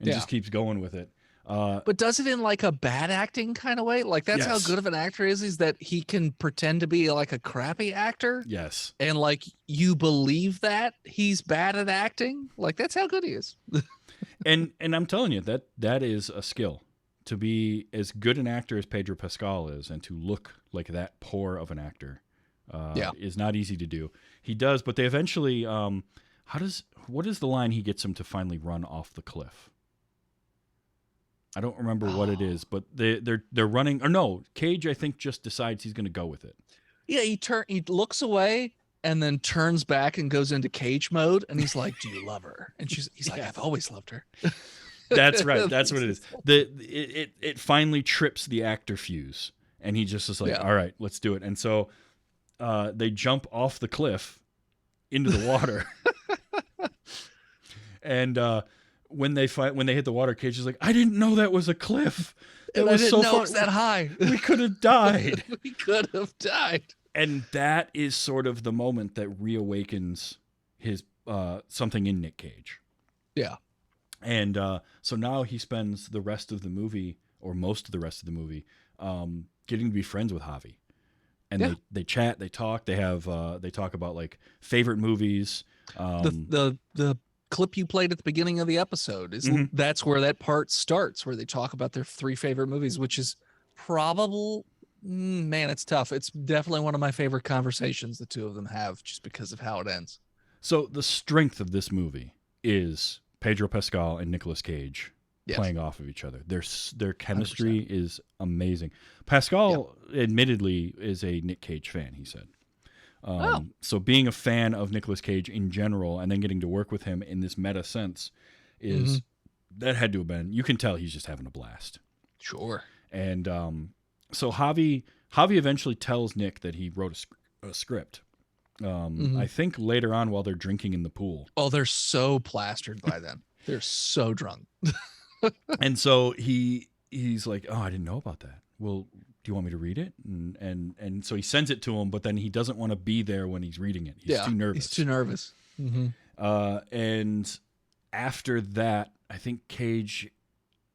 S1: and just keeps going with it.
S2: But does it in like a bad acting kind of way? Like that's how good of an actor is that he can pretend to be like a crappy actor.
S1: Yes.
S2: And like you believe that he's bad at acting. Like that's how good he is.
S1: And I'm telling you that is a skill, to be as good an actor as Pedro Pascal is and to look like that poor of an actor is not easy to do. He does, but they eventually what is the line he gets him to finally run off the cliff? I don't remember what it is, but they're running, or no, Cage I think just decides he's going to go with it.
S2: Yeah, he looks away and then turns back and goes into Cage mode, and he's like, "Do you love her?" And he's like, "I've always loved her."
S1: That's right. That's what it is. It finally trips the actor fuse, and he just is like, "All right, let's do it." And so they jump off the cliff into the water, and when they hit the water, Cage is like, "I didn't know that was a cliff. It was so far.
S2: It's that high.
S1: We could have died.
S2: We could have died."
S1: And that is sort of the moment that reawakens his something in Nick Cage.
S2: Yeah.
S1: And so now he spends the rest of the movie, or most of the rest of the movie, getting to be friends with Javi. And they chat, they talk, they talk about like favorite movies.
S2: The clip you played at the beginning of the episode is that's where that part starts, where they talk about their 3 favorite movies, which is probable. Man, it's tough. It's definitely one of my favorite conversations the two of them have, just because of how it ends.
S1: So the strength of this movie is Pedro Pascal and Nicolas Cage playing off of each other. Their chemistry
S2: 100%.
S1: is amazing. Pascal, admittedly, is a Nick Cage fan, he said. So being a fan of Nicolas Cage in general, and then getting to work with him in this meta sense, is that had to have been. You can tell he's just having a blast.
S2: Sure.
S1: And so Javi eventually tells Nick that he wrote a script. I think later on while they're drinking in the pool.
S2: Oh, they're so plastered by then. They're so drunk.
S1: And so he's like, "Oh, I didn't know about that. Well, do you want me to read it?" And so he sends it to him, but then he doesn't want to be there when he's reading it. He's too nervous.
S2: He's too nervous.
S1: And after that, I think Cage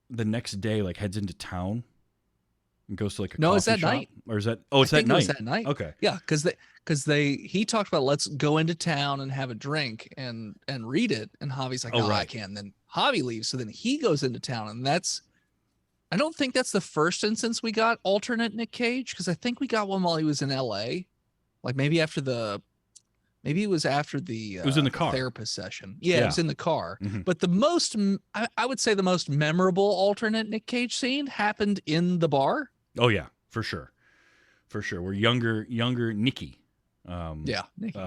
S1: the next day like heads into town and goes to like a coffee
S2: it's that
S1: shop.
S2: night.
S1: Or is that? Oh, it's that night.
S2: It was that night.
S1: Okay.
S2: Yeah, because he talked about let's go into town and have a drink and read it, and Javi's like, I can't. And then Javi leaves, so then he goes into town, and I don't think that's the first instance we got alternate Nick Cage, because I think we got one while he was in L.A. Like maybe it was after the
S1: it was in the car
S2: therapist session. Yeah, it was in the car.
S1: Mm-hmm.
S2: But I would say the most memorable alternate Nick Cage scene happened in the bar.
S1: Oh yeah, for sure. Where younger Nicky,
S2: Nicky.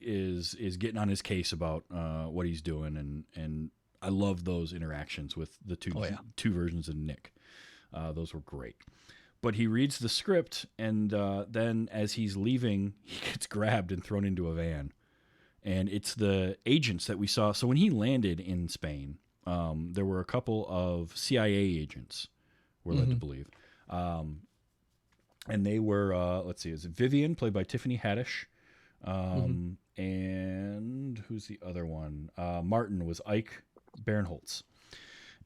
S1: Is getting on his case about what he's doing, and I love those interactions with the two versions of Nick. Those were great. But he reads the script, and then as he's leaving, he gets grabbed and thrown into a van. And it's the agents that we saw. So when he landed in Spain, there were a couple of CIA agents, we're led to believe. And they were, let's see, is it Vivian, played by Tiffany Haddish? And who's the other one? Martin was Ike Barinholtz.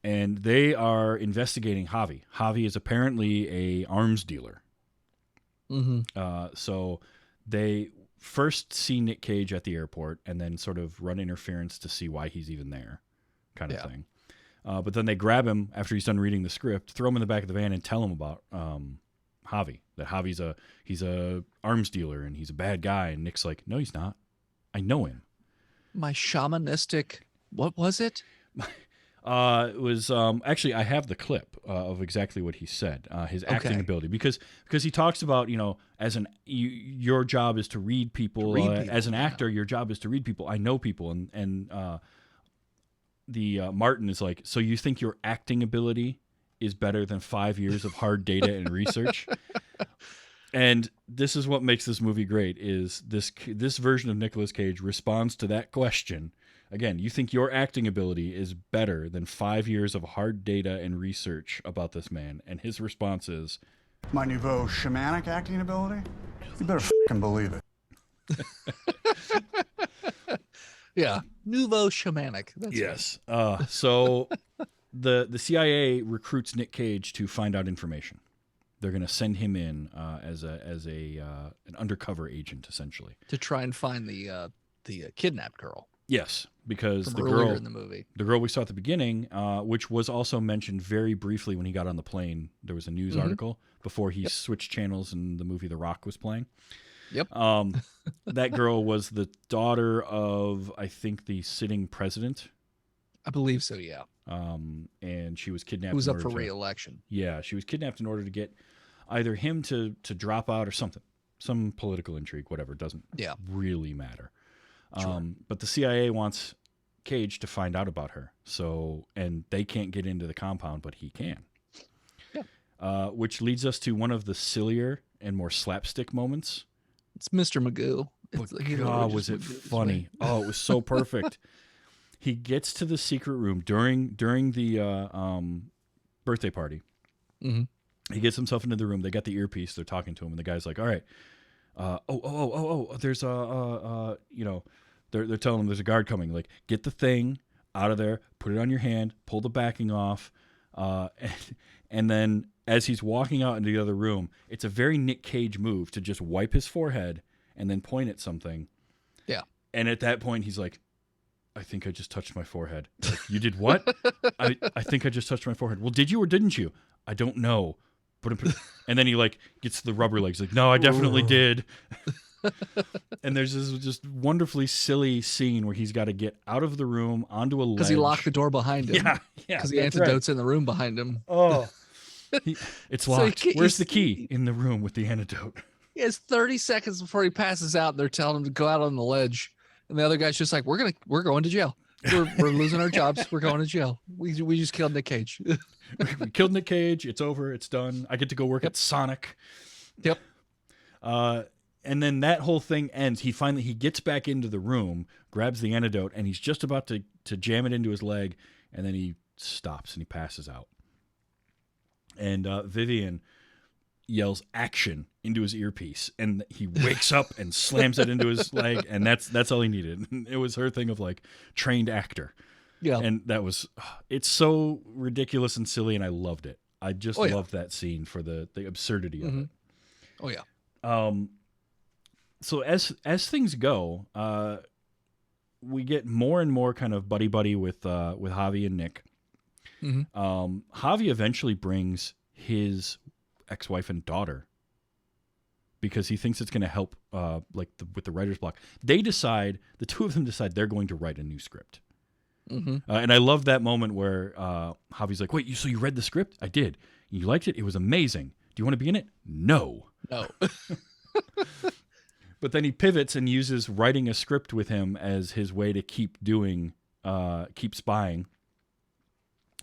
S1: And they are investigating Javi. Javi is apparently a arms dealer. So they first see Nick Cage at the airport and then sort of run interference to see why he's even there, kind of thing. But then they grab him after he's done reading the script, throw him in the back of the van, and tell him about Javi. That Javi's he's a arms dealer and he's a bad guy. And Nick's like, no, he's not. I know him.
S2: My shamanistic, what was it?
S1: It was actually I have the clip of exactly what he said. His acting ability, because he talks about, as your job is to read people. As an actor, your job is to read people. I know people, and the Martin is like, so you think your acting ability is better than 5 years of hard data and research? And this is what makes this movie great. Is this version of Nicolas Cage responds to that question. Again, you think your acting ability is better than 5 years of hard data and research about this man, and his response is,
S5: My nouveau shamanic acting ability? You better f***ing believe it.
S2: Yeah, nouveau shamanic. That's
S1: yes. So the CIA recruits Nick Cage to find out information. They're going to send him in as an undercover agent, essentially,
S2: to try and find the kidnapped girl.
S1: Yes, because
S2: From
S1: the
S2: earlier
S1: girl
S2: in the movie,
S1: the girl we saw at the beginning, which was also mentioned very briefly when he got on the plane. There was a news article before he switched channels and the movie The Rock was playing.
S2: Yep.
S1: That girl was the daughter of, I think, the sitting president.
S2: I believe so. Yeah.
S1: And she was kidnapped.
S2: Who was
S1: in
S2: up for
S1: order to-
S2: re-election?
S1: Yeah, she was kidnapped in order to get either him to drop out or something, some political intrigue, whatever. It doesn't really matter. But the CIA wants Cage to find out about her. So, and they can't get into the compound, but he can. Yeah. Which leads us to one of the sillier and more slapstick moments.
S2: It's Mr. Magoo.
S1: God, was it funny? Oh, it was so perfect. He gets to the secret room during the birthday party. He gets himself into the room. They got the earpiece. They're talking to him, and the guy's like, "All right, there's they're telling him there's a guard coming. Like, get the thing out of there, put it on your hand, pull the backing off, and then as he's walking out into the other room, it's a very Nick Cage move to just wipe his forehead and then point at something.
S2: Yeah.
S1: And at that point, he's like, I think I just touched my forehead. Like, you did what? I think I just touched my forehead. Well, did you or didn't you? I don't know. And then he like gets the rubber legs. Like, no, I definitely did. And there's this just wonderfully silly scene where he's got to get out of the room onto a ledge.
S2: Because he locked the door behind him.
S1: Yeah.
S2: Because the antidote's in the room behind him.
S1: Oh. It's locked.
S2: So
S1: Where's the key? In the room with the antidote.
S2: He has 30 seconds before he passes out. And they're telling him to go out on the ledge. And the other guy's just like, we're going to jail. We're losing our jobs. We're going to jail. We just killed Nick Cage.
S1: We killed Nick Cage. It's over. It's done. I get to go work at Sonic.
S2: Yep.
S1: And then that whole thing ends. He gets back into the room, grabs the antidote, and he's just about to jam it into his leg, and then he stops and he passes out. And Vivian yells action into his earpiece, and he wakes up and slams it into his leg, and that's all he needed. It was her thing of like trained actor.
S2: Yeah.
S1: And it's so ridiculous and silly, and I loved it. I just loved that scene for the absurdity of it.
S2: Oh yeah.
S1: So as things go, we get more and more kind of buddy with Javi and Nick.
S2: Mm-hmm.
S1: Javi eventually brings his ex-wife and daughter because he thinks it's going to help with the writer's block. The two of them decide they're going to write a new script.
S2: Mm-hmm.
S1: And I love that moment where Javi's like, wait, so you read the script? I did. You liked it? It was amazing. Do you want to be in it? No. But then he pivots and uses writing a script with him as his way to keep spying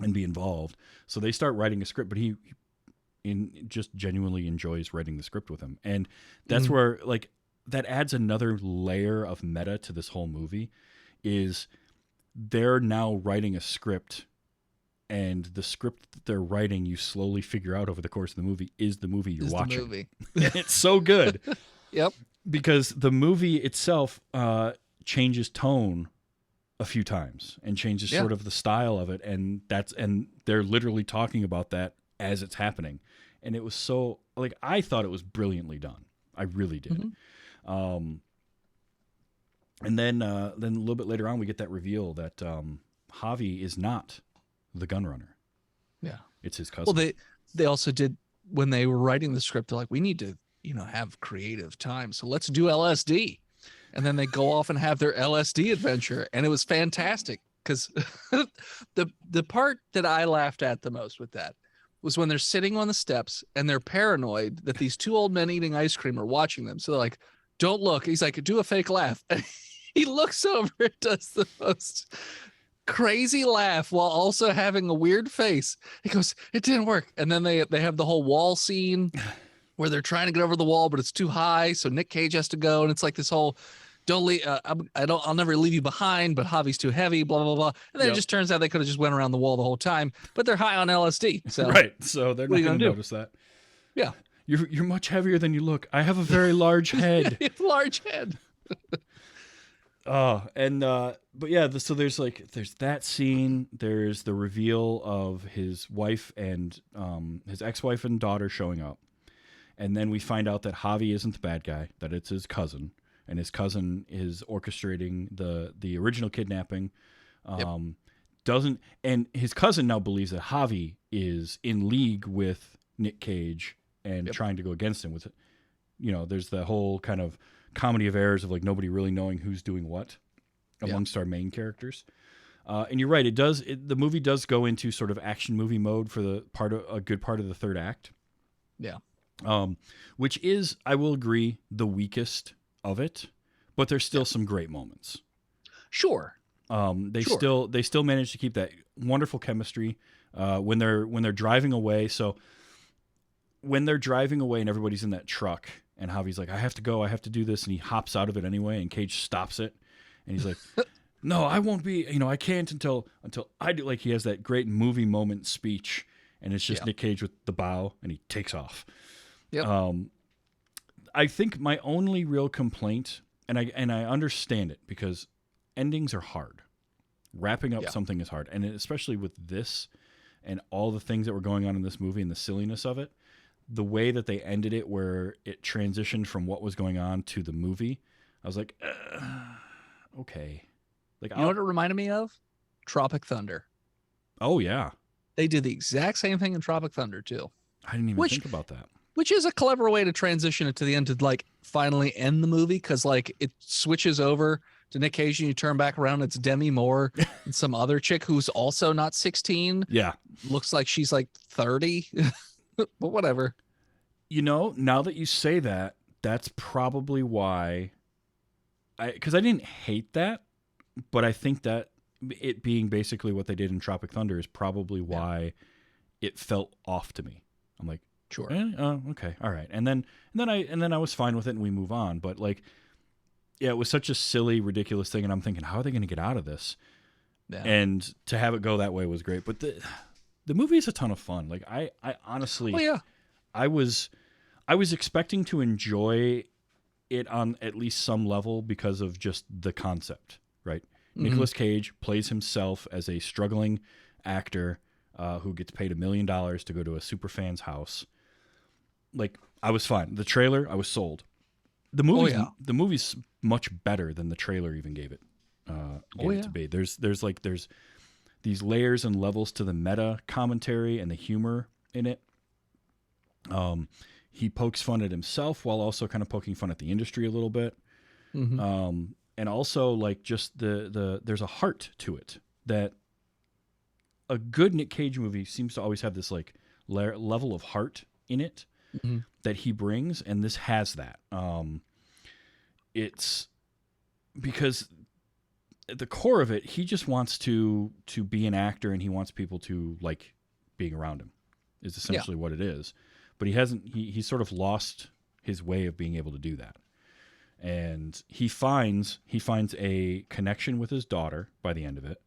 S1: and be involved. So they start writing a script, but he just genuinely enjoys writing the script with him. And that's where like that adds another layer of meta to this whole movie is they're now writing a script, and the script that they're writing, you slowly figure out over the course of the movie is the movie you're watching.
S2: The movie.
S1: It's so good.
S2: Yep.
S1: Because the movie itself changes tone a few times and changes sort of the style of it, and they're literally talking about that as it's happening. And it was so like I thought it was brilliantly done. I really did. Mm-hmm. And then a little bit later on, we get that reveal that Javi is not the gunrunner.
S2: Yeah,
S1: it's his cousin.
S2: Well, they also did when they were writing the script. They're like, we need to have creative time, so let's do LSD. And then they go off and have their LSD adventure, and it was fantastic because the part that I laughed at the most with that was when they're sitting on the steps and they're paranoid that these two old men eating ice cream are watching them. So they're like, don't look. He's like, do a fake laugh. And he looks over and does the most crazy laugh while also having a weird face. He goes, it didn't work. And then they have the whole wall scene where they're trying to get over the wall, but it's too high. So Nick Cage has to go. And it's like this whole, don't leave. I'll never leave you behind, but Javi's too heavy, blah, blah, blah. And then it just turns out they could have just went around the wall the whole time, but they're high on LSD. So
S1: right. So they're not going to notice that.
S2: Yeah.
S1: You're much heavier than you look. I have a very large head.
S2: Large head.
S1: But yeah, so there's that scene. There's the reveal of his wife and his ex-wife and daughter showing up. And then we find out that Javi isn't the bad guy, that it's his cousin. And his cousin is orchestrating the original kidnapping. And his cousin now believes that Javi is in league with Nick Cage and trying to go against him with it. There's the whole kind of comedy of errors of like nobody really knowing who's doing what amongst our main characters. And you're right. The movie does go into sort of action movie mode for a good part of the third act.
S2: Yeah.
S1: Which is, I will agree, the weakest of it, but there's still some great moments.
S2: Sure.
S1: They still manage to keep that wonderful chemistry when they're driving away. So when they're driving away and everybody's in that truck and Javi's like, I have to go, I have to do this. And he hops out of it anyway. And Cage stops it. And he's like, no, I won't be, I can't until I do. Like he has that great movie moment speech and it's just Nick Cage with the bow and he takes off.
S2: Yep.
S1: I think my only real complaint, and I understand it because endings are hard. Wrapping up
S2: Yeah.
S1: something is hard, and especially with this and all the things that were going on in this movie and the silliness of it, the way that they ended it, where it transitioned from what was going on to the movie, I was like, okay. Like,
S2: You know what it reminded me of? Tropic Thunder.
S1: oh yeah,
S2: They did the exact same thing in Tropic Thunder too,
S1: I didn't even
S2: Which-
S1: think about that.
S2: which is a clever way to transition it to the end to like finally end the movie, because like it switches over to Nick Cage and you turn back around, it's Demi Moore and some other chick who's also not 16.
S1: Yeah,
S2: Looks like she's like 30, but whatever.
S1: you know, now that you say that, that's probably why. Because I didn't hate that, but I think that it being basically what they did in Tropic Thunder is probably why it felt off to me. I'm like,
S2: Sure.
S1: okay, all right, and then I was fine with it, and we move on. But like, yeah, it was such a silly, ridiculous thing, and I'm thinking, how are they going to get out of this?
S2: Yeah.
S1: And to have it go that way was great. But the movie is a ton of fun. Like, I honestly,
S2: Oh yeah.
S1: I was expecting to enjoy it on at least some level because of just the concept, right?
S2: Mhm.
S1: Nicolas Cage plays himself as a struggling actor who gets paid $1 million to go to a super fan's house. Like, I was fine. The trailer, I was sold. The movie's much better than the trailer even gave it to be. There's these layers and levels to the meta commentary and the humor in it. He pokes fun at himself while also kind of poking fun at the industry a little bit.
S2: Mhm.
S1: And also like just there's a heart to it that a good Nick Cage movie seems to always have this like level of heart in it
S2: Mhm.
S1: that he brings. And this has that. It's because at the core of it, he just wants to be an actor, and he wants people to like being around him is essentially what it is. But he's sort of lost his way of being able to do that. And he finds a connection with his daughter by the end of it.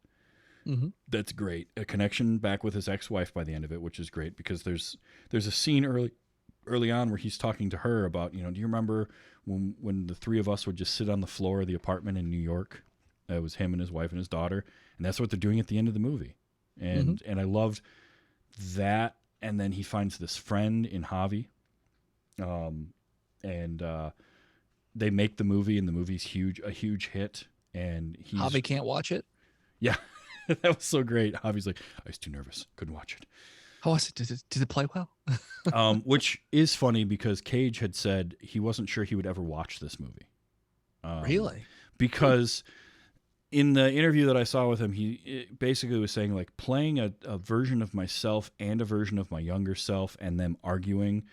S2: Mhm.
S1: That's great. A connection back with his ex-wife by the end of it, which is great, because there's a scene early on where he's talking to her about, do you remember when the three of us would just sit on the floor of the apartment in New York? It was him and his wife and his daughter, and that's what they're doing at the end of the movie. And I loved that. And then he finds this friend in Javi, and they make the movie, and the movie's a huge hit. And
S2: Javi can't watch it.
S1: yeah, that was so great. Javi's like, I was too nervous, couldn't watch it.
S2: How was it? Did it play well?
S1: Which is funny because Cage had said he wasn't sure he would ever watch this movie.
S2: Really?
S1: Because in the interview that I saw with him, he basically was saying like playing a version of myself and a version of my younger self and them arguing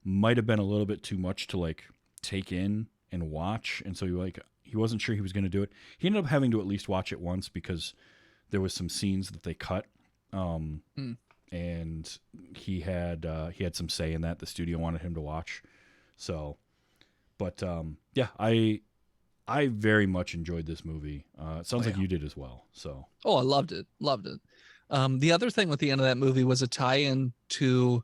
S1: might have been a little bit too much to like take in and watch. And so he wasn't sure he was going to do it. He ended up having to at least watch it once because there was some scenes that they cut. And he had some say in that. The studio wanted him to watch. So, but yeah, I very much enjoyed this movie. It sounds like you did as well. So,
S2: Oh, I loved it. Loved it. The other thing with the end of that movie was a tie-in to,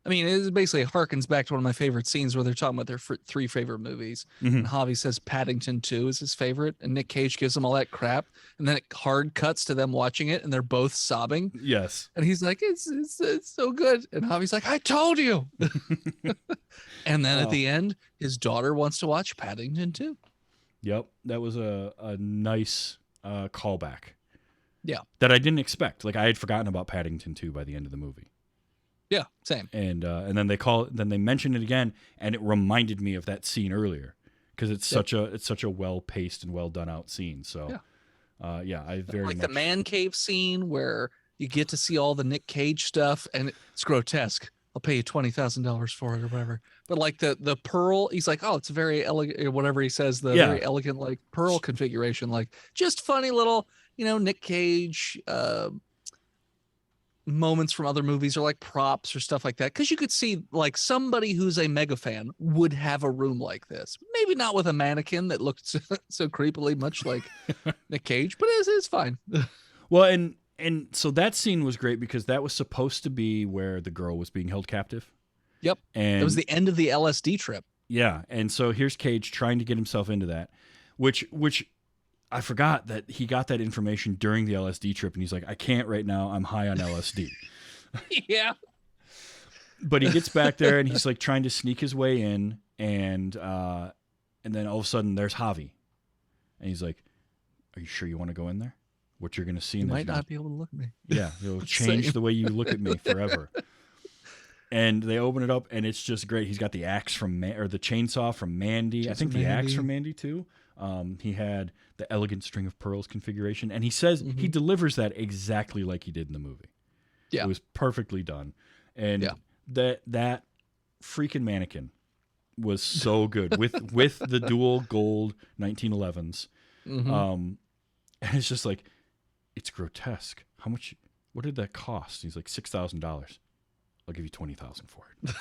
S2: I mean, it basically harkens back to one of my favorite scenes where they're talking about their three favorite movies. And Javi says Paddington 2 is his favorite, and Nick Cage gives them all that crap. And then it hard cuts to them watching it, and they're both sobbing.
S1: yes.
S2: And he's like, it's so good. And Javi's like, I told you. And then at the end, his daughter wants to watch Paddington 2.
S1: Yep. That was a nice callback.
S2: Yeah.
S1: That I didn't expect. Like, I had forgotten about Paddington 2 by the end of the movie.
S2: Yeah, same.
S1: And then they mentioned it again, and it reminded me of that scene earlier because it's such a well paced and well done out scene. So, I very
S2: Like
S1: much
S2: the man cave scene where you get to see all the Nick Cage stuff, and it's grotesque. I'll pay you $20,000 for it or whatever. But like the pearl, he's like, oh, it's a very elegant, or whatever he says, the very elegant like pearl configuration, like just funny little, Nick Cage moments from other movies or like props or stuff like that. Cause you could see like somebody who's a mega fan would have a room like this. Maybe not with a mannequin that looked so creepily much like Nick Cage, but it's fine.
S1: Well, and so that scene was great because that was supposed to be where the girl was being held captive.
S2: Yep.
S1: And
S2: it was the end of the LSD trip.
S1: Yeah. And so here's Cage trying to get himself into that, which I forgot that he got that information during the LSD trip, and he's like, I can't right now. I'm high on LSD.
S2: Yeah.
S1: But he gets back there, and he's like trying to sneak his way in, and then all of a sudden there's Javi, and he's like, "Are you sure you want to go in there? What you're going to see
S2: You
S1: in
S2: might
S1: this
S2: not be able to look at me.
S1: Yeah, it'll change the way you look at me forever." And they open it up, and it's just great. He's got the axe or the chainsaw from Mandy. I think the axe from Mandy too. He had the elegant string of pearls configuration, and he says he delivers that exactly like he did in the movie.
S2: Yeah,
S1: it was perfectly done, and that freaking mannequin was so good with the dual gold 1911s. And it's just like, it's grotesque. How much? What did that cost? He's like $6,000. I'll give you $20,000 for it.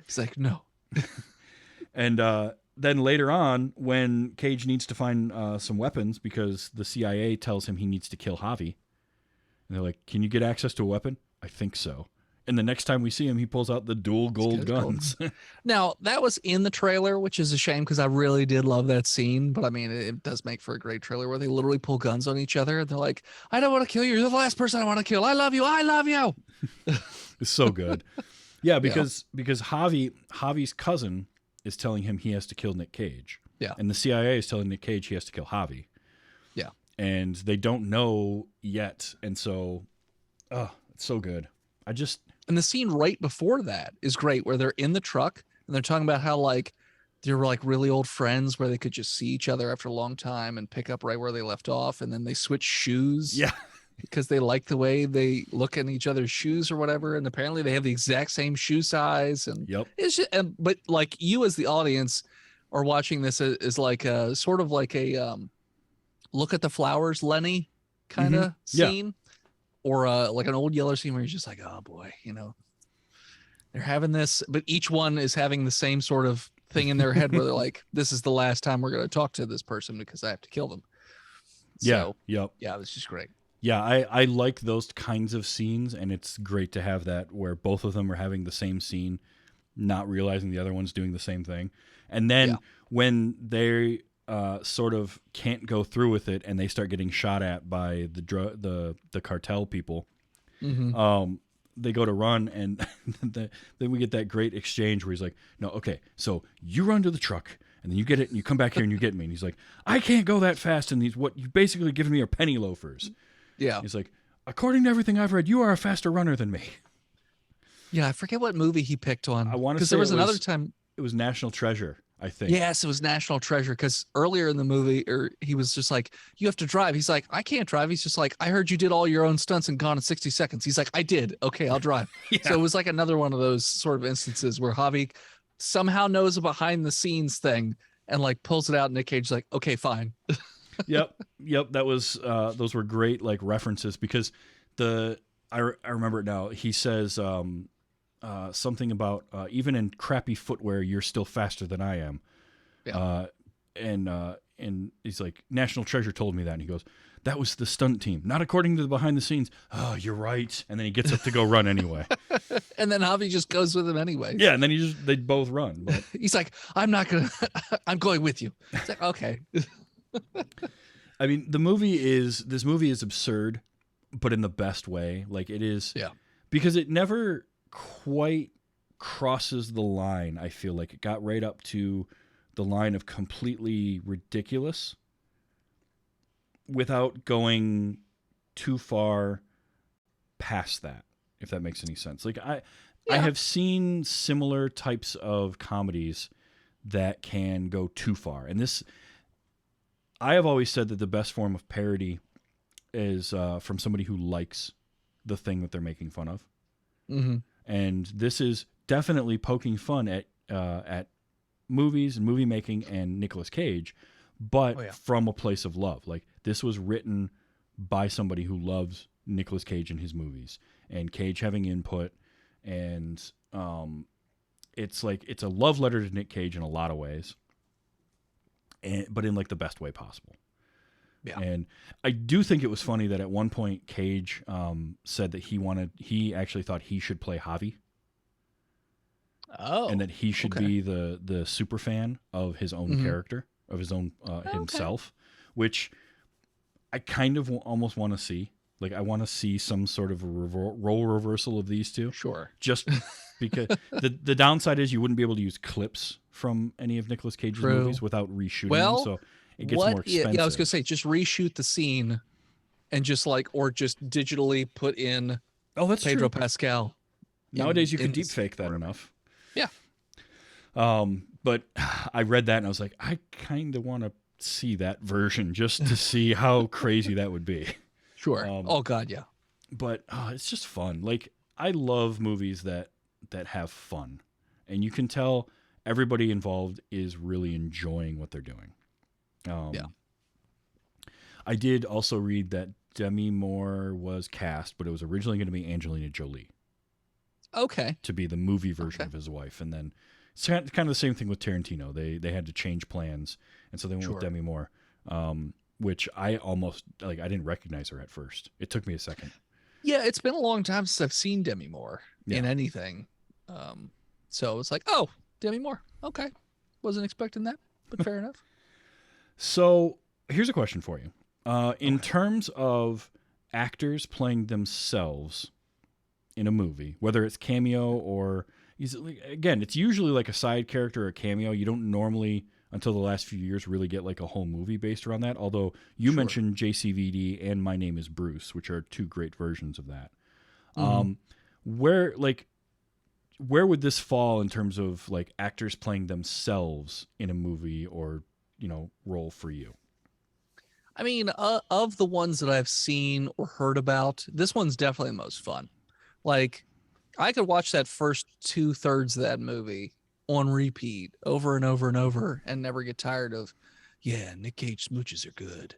S2: He's like, no.
S1: And then later on, when Cage needs to find some weapons because the CIA tells him he needs to kill Javi, and they're like, "Can you get access to a weapon?" "I think so." And the next time we see him, he pulls out the dual gold guns.
S2: Now, that was in the trailer, which is a shame because I really did love that scene. But I mean, it does make for a great trailer where they literally pull guns on each other. They're like, "I don't want to kill you. You're the last person I want to kill. I love you. I love you."
S1: It's so good. Yeah, because Javi's cousin is telling him he has to kill Nick Cage.
S2: Yeah.
S1: And the CIA is telling Nick Cage he has to kill Javi.
S2: Yeah.
S1: And they don't know yet. And so, it's so good.
S2: And the scene right before that is great where they're in the truck and they're talking about how like they're like really old friends where they could just see each other after a long time and pick up right where they left off. And then they switch shoes.
S1: Yeah.
S2: Because they like the way they look in each other's shoes or whatever. And apparently they have the exact same shoe size. And it's just, but like you as the audience are watching this is like a sort of like a look at the flowers, Lenny kind of scene. Or like an old Yeller scene where you're just like, oh boy, you know, they're having this, but each one is having the same sort of thing in their head where they're like, this is the last time we're going to talk to this person because I have to kill them. So, yeah, it was just great.
S1: Yeah, I like those kinds of scenes, and it's great to have that where both of them are having the same scene, not realizing the other one's doing the same thing. And then when they sort of can't go through with it and they start getting shot at by the cartel people, they go to run, and then we get that great exchange where he's like, "No, okay, so you run to the truck, and then you get it, and you come back here and you get me." And he's like, "I can't go that fast, and what you basically giving me are penny loafers."
S2: Yeah.
S1: He's like, "According to everything I've read, you are a faster runner than me."
S2: Yeah, I forget what movie he picked on.
S1: I want to say
S2: there was another time.
S1: It was National Treasure, I think.
S2: Yes, it was National Treasure because earlier in the movie, he was just like, "You have to drive." He's like, "I can't drive." He's just like, "I heard you did all your own stunts and Gone in 60 Seconds." He's like, "I did. Okay, I'll drive." So it was like another one of those sort of instances where Javi somehow knows a behind the scenes thing and like pulls it out. And Nick Cage's like, "Okay, fine."
S1: Yep. That was those were great like references because I remember it now. He says something about even in crappy footwear, you're still faster than I am. Yeah. And he's like, "National Treasure told me that," and he goes, "That was the stunt team, not according to the behind the scenes." "Oh, you're right." And then he gets up to go run anyway.
S2: And then Javi just goes with him anyway.
S1: Yeah, and then they both run. But
S2: he's like, "I'm not gonna. I'm going with you." It's like, okay.
S1: I mean, this movie is absurd, but in the best way. Like it is, because it never quite crosses the line. I feel like it got right up to the line of completely ridiculous without going too far past that, if that makes any sense. Like I have seen similar types of comedies that can go too far, and this. I have always said that the best form of parody is from somebody who likes the thing that they're making fun of. And this is definitely poking fun at movies and movie making and Nicolas Cage, but from a place of love. Like this was written by somebody who loves Nicolas Cage and his movies, and Cage having input, and it's a love letter to Nick Cage in a lot of ways. But in like the best way possible. Yeah. And I do think it was funny that at one point Cage said that he actually thought he should play Javi.
S2: Oh.
S1: And that he should be the super fan of his own character, of his own himself, which I kind of almost want to see. Like, I want to see some sort of role reversal of these two.
S2: Sure.
S1: Just because the downside is you wouldn't be able to use clips from any of Nicolas Cage's
S2: True.
S1: movies without reshooting
S2: Well,
S1: them, so it gets more expensive.
S2: Yeah, I was gonna say just reshoot the scene, and just digitally put in
S1: that's
S2: Pedro
S1: true.
S2: Pascal.
S1: Nowadays you
S2: in
S1: could deep
S2: this-
S1: fake that enough.
S2: Yeah.
S1: But I read that and I was like, I kind of want to see that version just to see how crazy that would be.
S2: Sure. Oh God, yeah.
S1: But it's just fun. Like, I love movies that have fun, and you can tell everybody involved is really enjoying what they're doing.
S2: Yeah.
S1: I did also read that Demi Moore was cast, but it was originally going to be Angelina Jolie
S2: Okay.
S1: to be the movie version of his wife, and then it's kind of the same thing with Tarantino. They had to change plans, and so they went with Demi Moore, which I almost I didn't recognize her at first. It took me a second.
S2: Yeah, it's been a long time since I've seen Demi Moore in anything. So it's like, oh, Demi Moore. Okay. Wasn't expecting that, but fair enough.
S1: So here's a question for you. In terms of actors playing themselves in a movie, whether it's cameo or again, it's usually like a side character or a cameo. You don't normally, until the last few years, really get like a whole movie based around that. Although you mentioned JCVD and My Name is Bruce, which are two great versions of that. Where would this fall in terms of like actors playing themselves in a movie or, role for you?
S2: I mean, of the ones that I've seen or heard about, this one's definitely the most fun. Like, I could watch that first 2/3 of that movie on repeat over and over and over and never get tired of, yeah, Nick Cage smooches are good.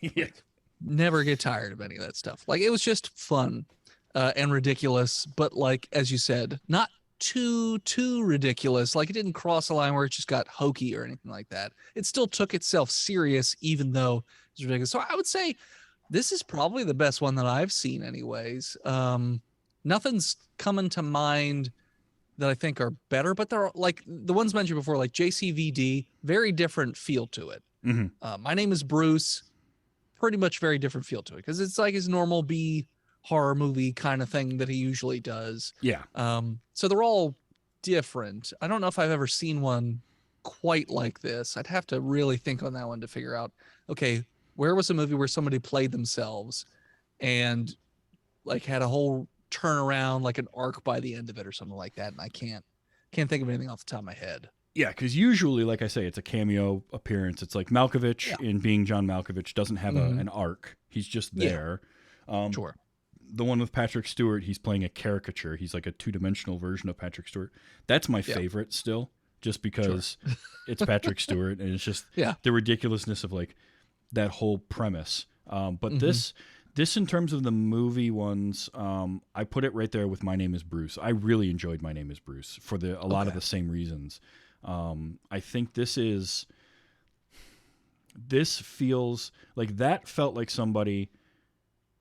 S2: Like, never get tired of any of that stuff. Like, it was just fun and ridiculous, but like, as you said, not too ridiculous. Like, it didn't cross a line where it just got hokey or anything like that. It still took itself serious, even though it's ridiculous. So I would say this is probably the best one that I've seen anyways. Nothing's coming to mind that I think are better, but they're like the ones mentioned before, like JCVD, very different feel to it. My Name is Bruce, pretty much very different feel to it because it's like his normal B horror movie kind of thing that he usually does.
S1: Yeah.
S2: So they're all different. I don't know if I've ever seen one quite like this. I'd have to really think on that one to figure out, okay, where was a movie where somebody played themselves and like had a whole turnaround, like an arc by the end of it or something like that, and I can't think of anything off the top of my head.
S1: Yeah, because usually, like I say, it's a cameo appearance. It's like Malkovich in Being John Malkovich doesn't have an arc. He's just there.
S2: Sure.
S1: The one with Patrick Stewart, he's playing a caricature. He's like a two-dimensional version of Patrick Stewart. That's my favorite still, just because it's Patrick Stewart and it's just the ridiculousness of like that whole premise. But this in terms of the movie ones, I put it right there with My Name is Bruce. I really enjoyed My Name is Bruce for a lot of the same reasons. I think this feels like that felt like somebody,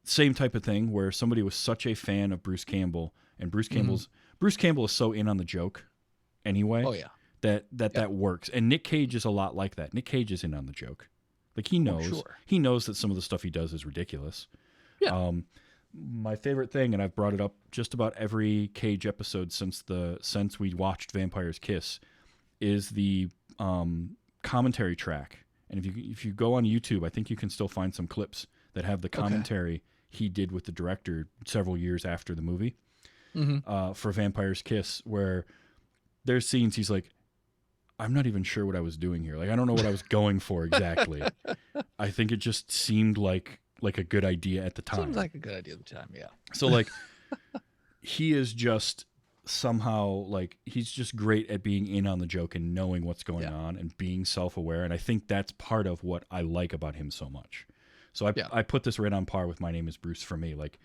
S1: same type of thing where somebody was such a fan of Bruce Campbell, and Bruce Campbell is so in on the joke anyway.
S2: Oh yeah.
S1: That works. And Nick Cage is a lot like that. Nick Cage is in on the joke. Like he knows that some of the stuff he does is ridiculous.
S2: Yeah.
S1: My favorite thing, and I've brought it up just about every Cage episode since we watched Vampire's Kiss, is the commentary track. And if you go on YouTube, I think you can still find some clips that have the commentary he did with the director several years after the movie for Vampire's Kiss, where there's scenes he's like, I'm not even sure what I was doing here. Like, I don't know what I was going for exactly. I think it just seemed like a good idea at the time.
S2: Seems like a good idea at the time, yeah.
S1: So like he is just somehow like he's just great at being in on the joke and knowing what's going on and being self-aware, and I think that's part of what I like about him so much. So I put this right on par with My Name is Bruce for me. Like,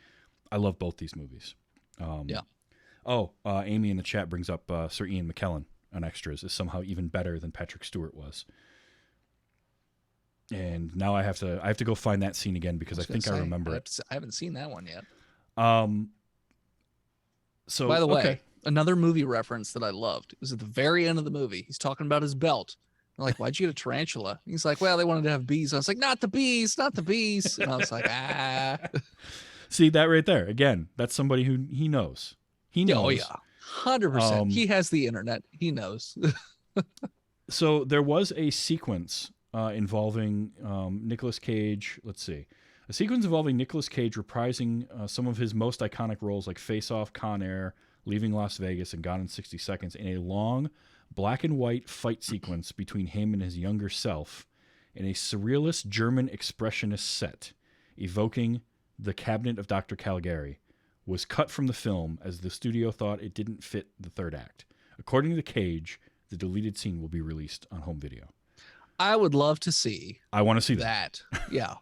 S1: I love both these movies. Amy in the chat brings up Sir Ian McKellen on Extras is somehow even better than Patrick Stewart was. And now I have to go find that scene again because I remember it.
S2: I haven't seen that one yet.
S1: So
S2: by the way, another movie reference that I loved. It was at the very end of the movie. He's talking about his belt. I'm like, why'd you get a tarantula? He's like, well, they wanted to have bees. I was like, not the bees, not the bees. And I was like, ah.
S1: See that right there. Again, that's somebody who he knows. He knows.
S2: Oh yeah, 100%. He has the internet. He knows.
S1: So there was a sequence involving Nicolas Cage. Let's see. A sequence involving Nicolas Cage reprising some of his most iconic roles like Face Off, Con Air, Leaving Las Vegas, and Gone in 60 Seconds in a long black and white fight sequence between him and his younger self in a surrealist German expressionist set evoking the cabinet of Dr. Caligari was cut from the film as the studio thought it didn't fit the third act. According to Cage, the deleted scene will be released on home video.
S2: I would love to see.
S1: I want to see that.
S2: Yeah.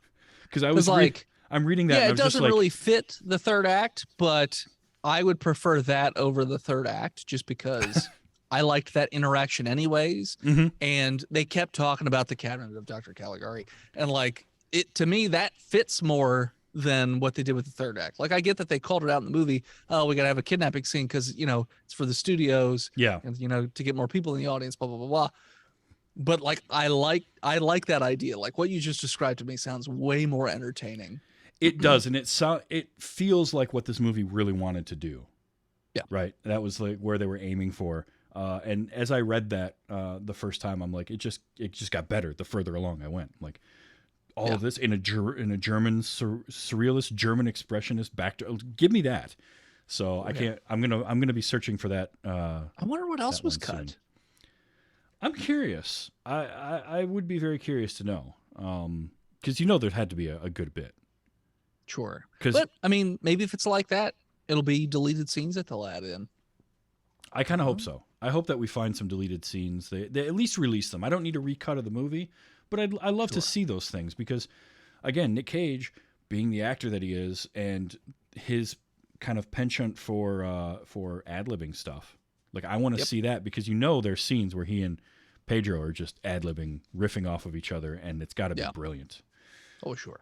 S1: Because I was
S2: like,
S1: I'm reading that.
S2: Yeah,
S1: and I
S2: it
S1: was just
S2: doesn't
S1: like,
S2: really fit the third act, but I would prefer that over the third act just because I liked that interaction anyways.
S1: Mhm.
S2: And they kept talking about the cabinet of Dr. Caligari. And like it to me, that fits more than what they did with the third act. Like I get that they called it out in the movie. Oh, we got to have a kidnapping scene because, it's for the studios.
S1: Yeah.
S2: And, to get more people in the audience, blah, blah, blah, blah. But like I like that idea. Like what you just described to me sounds way more entertaining.
S1: It does, and it feels like what this movie really wanted to do.
S2: Yeah.
S1: Right. That was like where they were aiming for. And as I read that the first time, I'm like, it just got better the further along I went. Like all of this in a German surrealist German expressionist give me that. So I can't. I'm gonna be searching for that.
S2: I wonder what else was cut.
S1: Soon. I'm curious. I would be very curious to know. Because there had to be a good bit.
S2: Sure.
S1: But
S2: I mean, maybe if it's like that, it'll be deleted scenes that they'll add in.
S1: I kind of hope so. I hope that we find some deleted scenes. They at least release them. I don't need a recut of the movie, but I love to see those things because, again, Nick Cage, being the actor that he is, and his kind of penchant for ad-libbing stuff. Like I want to see that because there's scenes where he and Pedro are just ad-libbing, riffing off of each other, and it's got to be brilliant.
S2: Oh, sure.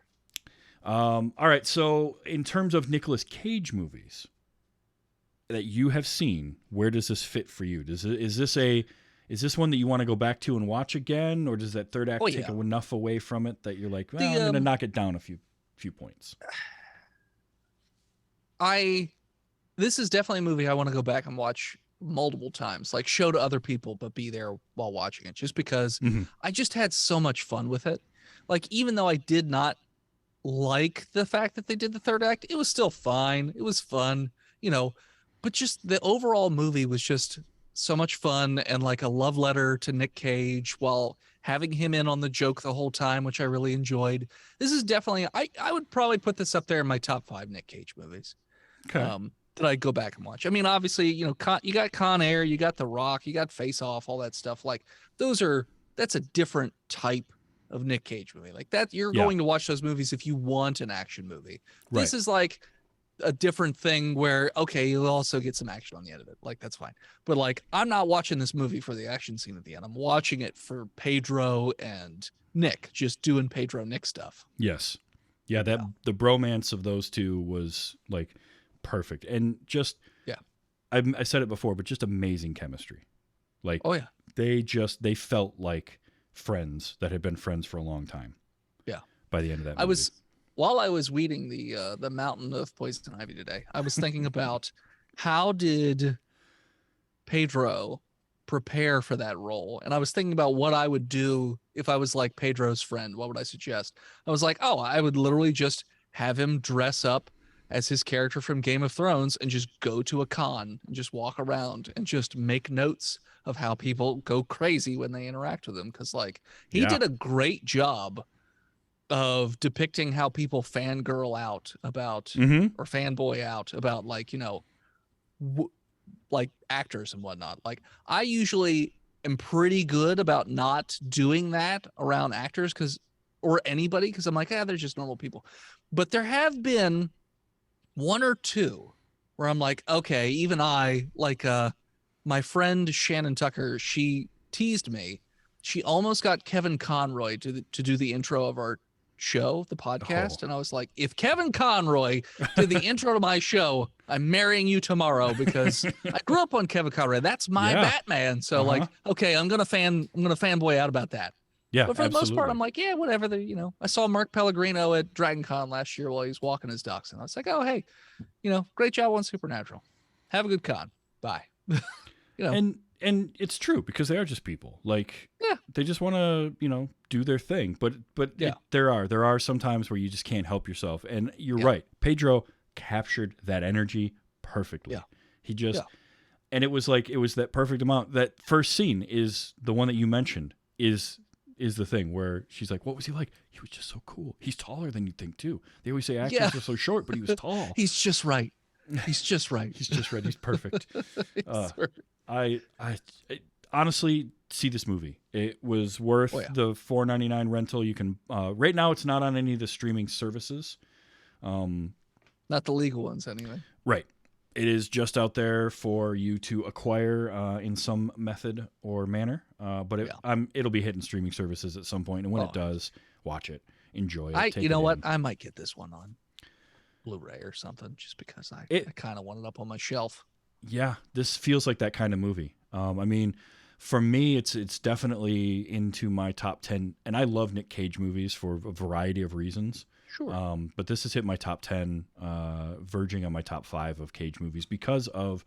S1: All right, so in terms of Nicolas Cage movies that you have seen, where does this fit for you? Is this one that you want to go back to and watch again, or does that third act take enough away from it that you're like, well, I'm going to knock it down a few points?
S2: This is definitely a movie I want to go back and watch multiple times, like show to other people, but be there while watching it, just because I just had so much fun with it. Like, even though I did not like the fact that they did the third act, it was still fine. It was fun, but just the overall movie was just so much fun and like a love letter to Nick Cage while having him in on the joke the whole time, which I really enjoyed. This is definitely, I would probably put this up there in my top 5 Nick Cage movies.
S1: Okay.
S2: That I go back and watch. I mean, obviously, you got Con Air, you got The Rock, you got Face Off, all that stuff. Like that's a different type of Nick Cage movie. Like that, you're going to watch those movies if you want an action movie.
S1: Right.
S2: This is like a different thing where, okay, you'll also get some action on the end of it. Like, that's fine. But like, I'm not watching this movie for the action scene at the end. I'm watching it for Pedro and Nick, just doing Pedro Nick stuff.
S1: Yes. Yeah. The bromance of those two was like perfect. And just, I said it before, but just amazing chemistry. Like,
S2: oh yeah,
S1: they felt like friends that had been friends for a long time.
S2: Yeah.
S1: By the end of that movie.
S2: While I was weeding the mountain of poison ivy today, I was thinking about how did Pedro prepare for that role? And I was thinking about what I would do if I was like Pedro's friend. What would I suggest? I was like, I would literally just have him dress up as his character from Game of Thrones and just go to a con and just walk around and just make notes of how people go crazy when they interact with him. Cause like he did a great job of depicting how people fangirl out about or fanboy out about like, like actors and whatnot. Like I usually am pretty good about not doing that around actors or anybody. Cause I'm like, they're just normal people. But there have been one or two where I'm like, okay, even I, like my friend Shannon Tucker, she teased me. She almost got Kevin Conroy to do the intro of our show, the podcast, and I was like, if Kevin Conroy did the intro to my show, I'm marrying you tomorrow, because I grew up on Kevin Conroy. That's my Batman. So like, okay, I'm gonna fanboy out about that.
S1: Yeah,
S2: But for the most part,
S1: absolutely.
S2: I'm like, yeah, whatever. I saw Mark Pellegrino at Dragon Con last year while he was walking his ducks, and I was like, oh hey, great job on Supernatural. Have a good con. Bye.
S1: And it's true, because they are just people. Like, they just want to, do their thing. But there are some times where you just can't help yourself. And you're right. Pedro captured that energy perfectly. Yeah. He just, and it was that perfect amount. That first scene is the one that you mentioned is the thing where she's like, what was he like? He was just so cool. He's taller than you'd think too. They always say actors are so short, but he was tall.
S2: He's just right. He's just right.
S1: He's just right. He's perfect. I honestly see this movie. It was worth the $4.99 rental. You can right now it's not on any of the streaming services.
S2: Not the legal ones anyway.
S1: Right. It is just out there for you to acquire in some method or manner. But it'll be hitting streaming services at some point, and when it does, watch it, enjoy it.
S2: You know what? I might get this one on Blu-ray or something, just because I kind of want it up on my shelf.
S1: Yeah, this feels like that kind of movie. I mean, for me, it's definitely into my top 10, and I love Nick Cage movies for a variety of reasons.
S2: Sure.
S1: But this has hit my top 10, verging on my top 5 of Cage movies because of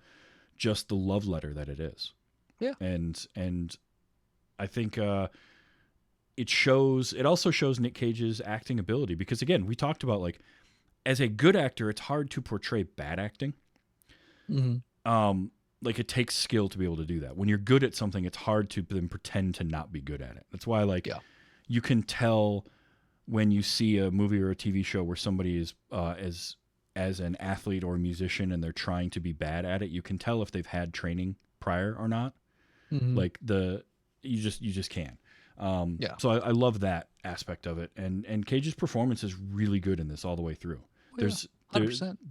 S1: just the love letter that it is.
S2: Yeah.
S1: And I think it also shows Nick Cage's acting ability, because again, we talked about, like, as a good actor, it's hard to portray bad acting.
S2: Mm-hmm.
S1: Like, it takes skill to be able to do that. When you're good at something, it's hard to then pretend to not be good at it. That's why, you can tell when you see a movie or a TV show where somebody is as an athlete or a musician and they're trying to be bad at it, you can tell if they've had training prior or not.
S2: Mm-hmm.
S1: Like you just can. So I love that aspect of it, and Cage's performance is really good in this all the way through. There's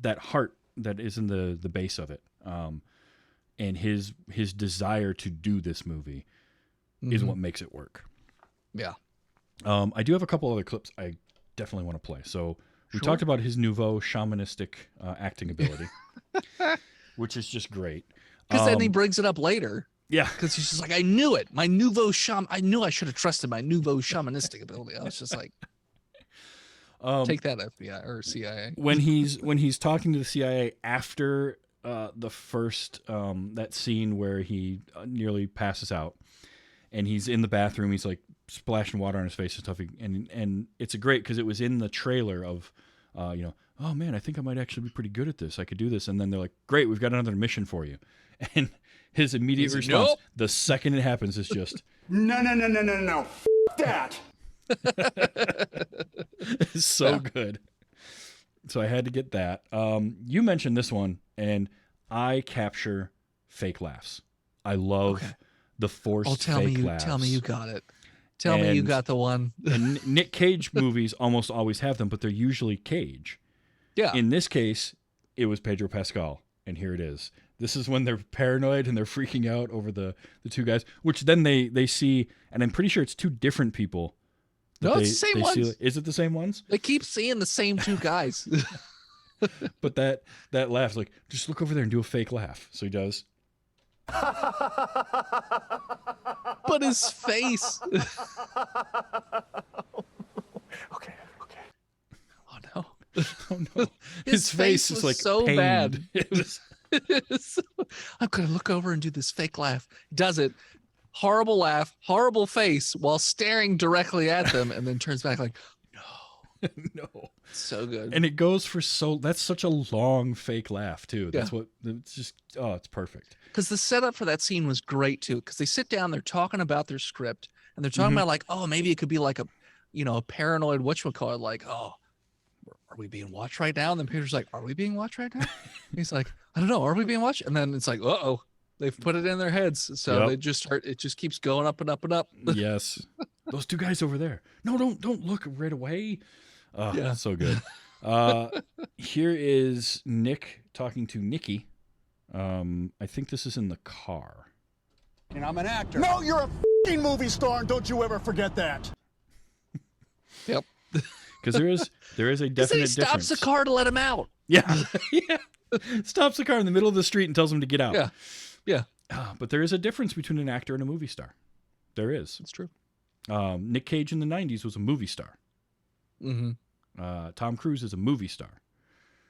S1: that heart that is in the base of it, and his desire to do this movie is what makes it work.
S2: Yeah.
S1: I do have a couple other clips I definitely want to play. So we talked about his nouveau shamanistic acting ability, which is just great.
S2: Because then he brings it up later.
S1: Yeah.
S2: Because he's just like, I knew it. My nouveau I knew I should have trusted my nouveau shamanistic ability. I was just like, take that, FBI or CIA.
S1: When he's talking to the CIA after the first that scene where he nearly passes out, and he's in the bathroom, he's like splashing water on his face and stuff, and it's great because it was in the trailer of oh man, I think I might actually be pretty good at this. I could do this. And then they're like, great, we've got another mission for you. And his immediate response, the second it happens, is just,
S5: No. That.
S1: It's so good. So I had to get that. You mentioned this one, and I capture fake laughs. I love the forced fake laughs.
S2: Tell me you got it. Tell me you got the one.
S1: And Nick Cage movies almost always have them, but they're usually Cage.
S2: Yeah.
S1: In this case, it was Pedro Pascal, and here it is. This is when they're paranoid and they're freaking out over the two guys, which then they see, and I'm pretty sure it's two different people.
S2: No, it's the same ones.
S1: Is it the same ones?
S2: They keep seeing the same two guys.
S1: But that laugh, like, just look over there and do a fake laugh. So he does.
S2: But his face.
S5: Okay.
S2: Oh no.
S1: Oh no. His face is like
S2: so
S1: pained.
S2: bad. I'm gonna look over and do this fake laugh. He does it. Horrible laugh, horrible face, while staring directly at them, and then turns back like, no.
S1: No.
S2: So good.
S1: And it goes for that's such a long fake laugh too. That's what it's just. Oh, it's perfect.
S2: Because the setup for that scene was great too. Because they sit down, they're talking about their script, and they're talking about like, oh, maybe it could be like a paranoid whatchamacallit, like, oh, are we being watched right now? And then Peter's like, are we being watched right now? He's like, I don't know, are we being watched? And then it's like, uh-oh, they've put it in their heads, so they just start. It just keeps going up and up and up.
S1: Yes, those two guys over there. No, don't look right away. So good. Here is Nick talking to Nikki. I think this is in the car.
S5: And I'm an actor. No, you're a f***ing movie star, and don't you ever forget that.
S2: Yep.
S1: because there is a
S2: Because he
S1: definite
S2: stops
S1: difference.
S2: the car to let him out.
S1: Yeah, yeah. Stops the car in the middle of the street and tells him to get out.
S2: Yeah, yeah,
S1: But there is a difference between an actor and a movie star. There is.
S2: that's true.
S1: Nick Cage in the '90s was a movie star.
S2: Mm-hmm.
S1: Tom Cruise is a movie star.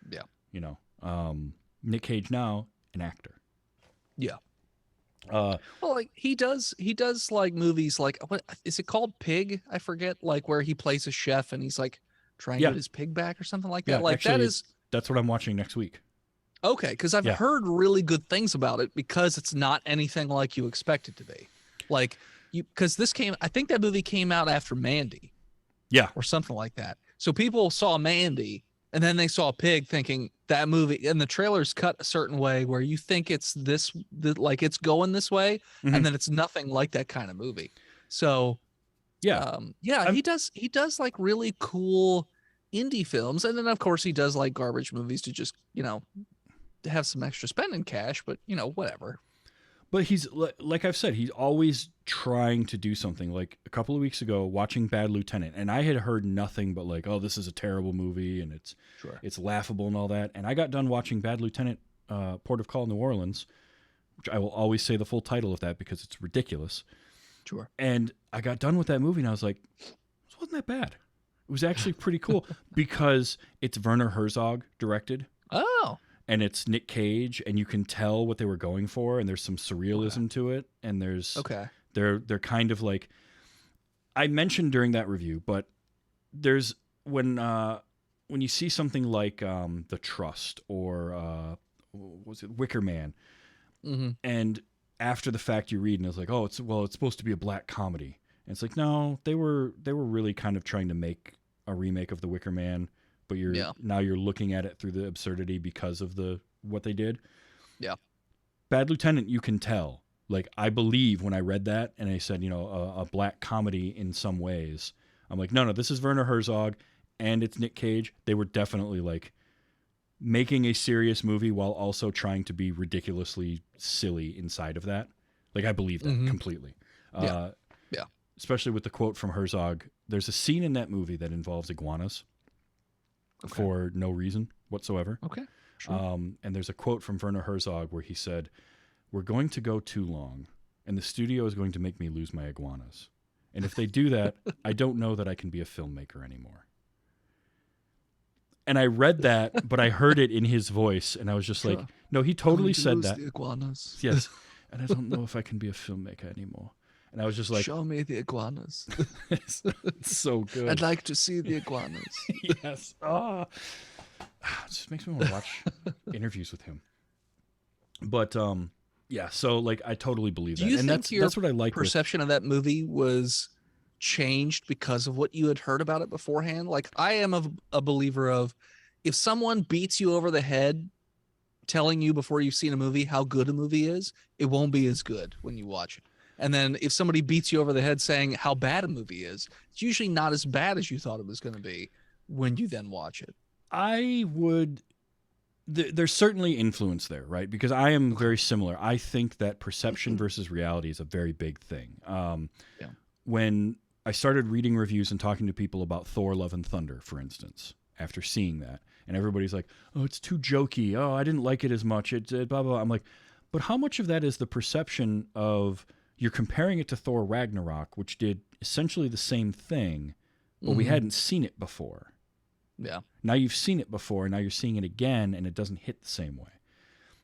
S2: Yeah.
S1: You know, Nick Cage now an actor.
S2: Yeah.
S1: Uh,
S2: Well, like he does like movies like what is it called? Pig? I forget. Like where he plays a chef and he's like trying to
S1: Yeah.
S2: get his pig back or something like
S1: yeah,
S2: that. Like
S1: actually,
S2: that is
S1: that's what I'm watching next week.
S2: okay because I've
S1: Yeah.
S2: heard really good things about it because it's not anything like you expect it to be. Like you because I think that movie came out after Mandy.
S1: Yeah.
S2: Or something like that. So people saw Mandy and then they saw Pig thinking that movie and the trailer's cut a certain way where you think it's like it's going this way
S1: Mhm.
S2: and then it's nothing like that kind of movie. So
S1: Yeah.
S2: he does like really cool indie films and then of course he does like garbage movies to just, to have some extra spending cash, but whatever.
S1: But he's like I've said, he's always trying to do something. Like a couple of weeks ago, watching Bad Lieutenant, and I had heard nothing but like, "Oh, this is a terrible movie, and it's laughable and all that." And I got done watching Bad Lieutenant, Port of Call, New Orleans, which I will always say the full title of that because it's ridiculous.
S2: Sure.
S1: And I got done with that movie, and I was like, "This wasn't that bad. It was actually pretty cool because it's Werner Herzog directed."
S2: Oh.
S1: And it's Nick Cage, and you can tell what they were going for, and there's some surrealism to it, and they're kind of like I mentioned during that review, but there's when you see something like The Trust or was it Wicker Man,
S2: Mm-hmm.
S1: and after the fact you read and it's like, oh, it's supposed to be a black comedy, and it's like, no, they were really kind of trying to make a remake of The Wicker Man. But now you're looking at it through the absurdity because of what they did.
S2: Yeah.
S1: Bad Lieutenant, you can tell. Like, I believe when I read that and I said, a black comedy in some ways, I'm like, no, this is Werner Herzog and it's Nick Cage. They were definitely like making a serious movie while also trying to be ridiculously silly inside of that. Like, I believe that completely.
S2: Yeah.
S1: Especially with the quote from Herzog. There's a scene in that movie that involves iguanas.
S2: Okay.
S1: For no reason whatsoever.
S2: Okay. Sure.
S1: And there's a quote from Werner Herzog where he said, "We're going to go too long, and the studio is going to make me lose my iguanas. And if they do that, I don't know that I can be a filmmaker anymore." And I read that, but I heard it in his voice, and I was just like, no, he totally said that.
S2: The iguanas.
S1: Yes. And I don't know if I can be a filmmaker anymore. And I was just like,
S2: show me the iguanas.
S1: it's so good.
S2: I'd like to see the iguanas.
S1: Yes. It just makes me want to watch interviews with him. But yeah, so like I totally believe
S2: Do
S1: that.
S2: you
S1: And
S2: think your
S1: that's what I like
S2: perception of that movie was changed because of what you had heard about it beforehand? Like I am a believer of if someone beats you over the head telling you before you've seen a movie how good a movie is, it won't be as good when you watch it. And then if somebody beats you over the head saying how bad a movie is, it's usually not as bad as you thought it was going to be when you then watch it.
S1: I would there's certainly influence there, right? Because I am very similar. I think that perception versus reality is a very big thing. When I started reading reviews and talking to people about Thor: Love and Thunder, for instance, after seeing that, and everybody's like, "Oh, it's too jokey. Oh, I didn't like it as much. It blah, blah, blah." I'm like, but how much of that is the perception of you're comparing it to Thor Ragnarok, which did essentially the same thing, but we hadn't seen it before.
S2: Yeah.
S1: Now you've seen it before, and now you're seeing it again, and it doesn't hit the same way.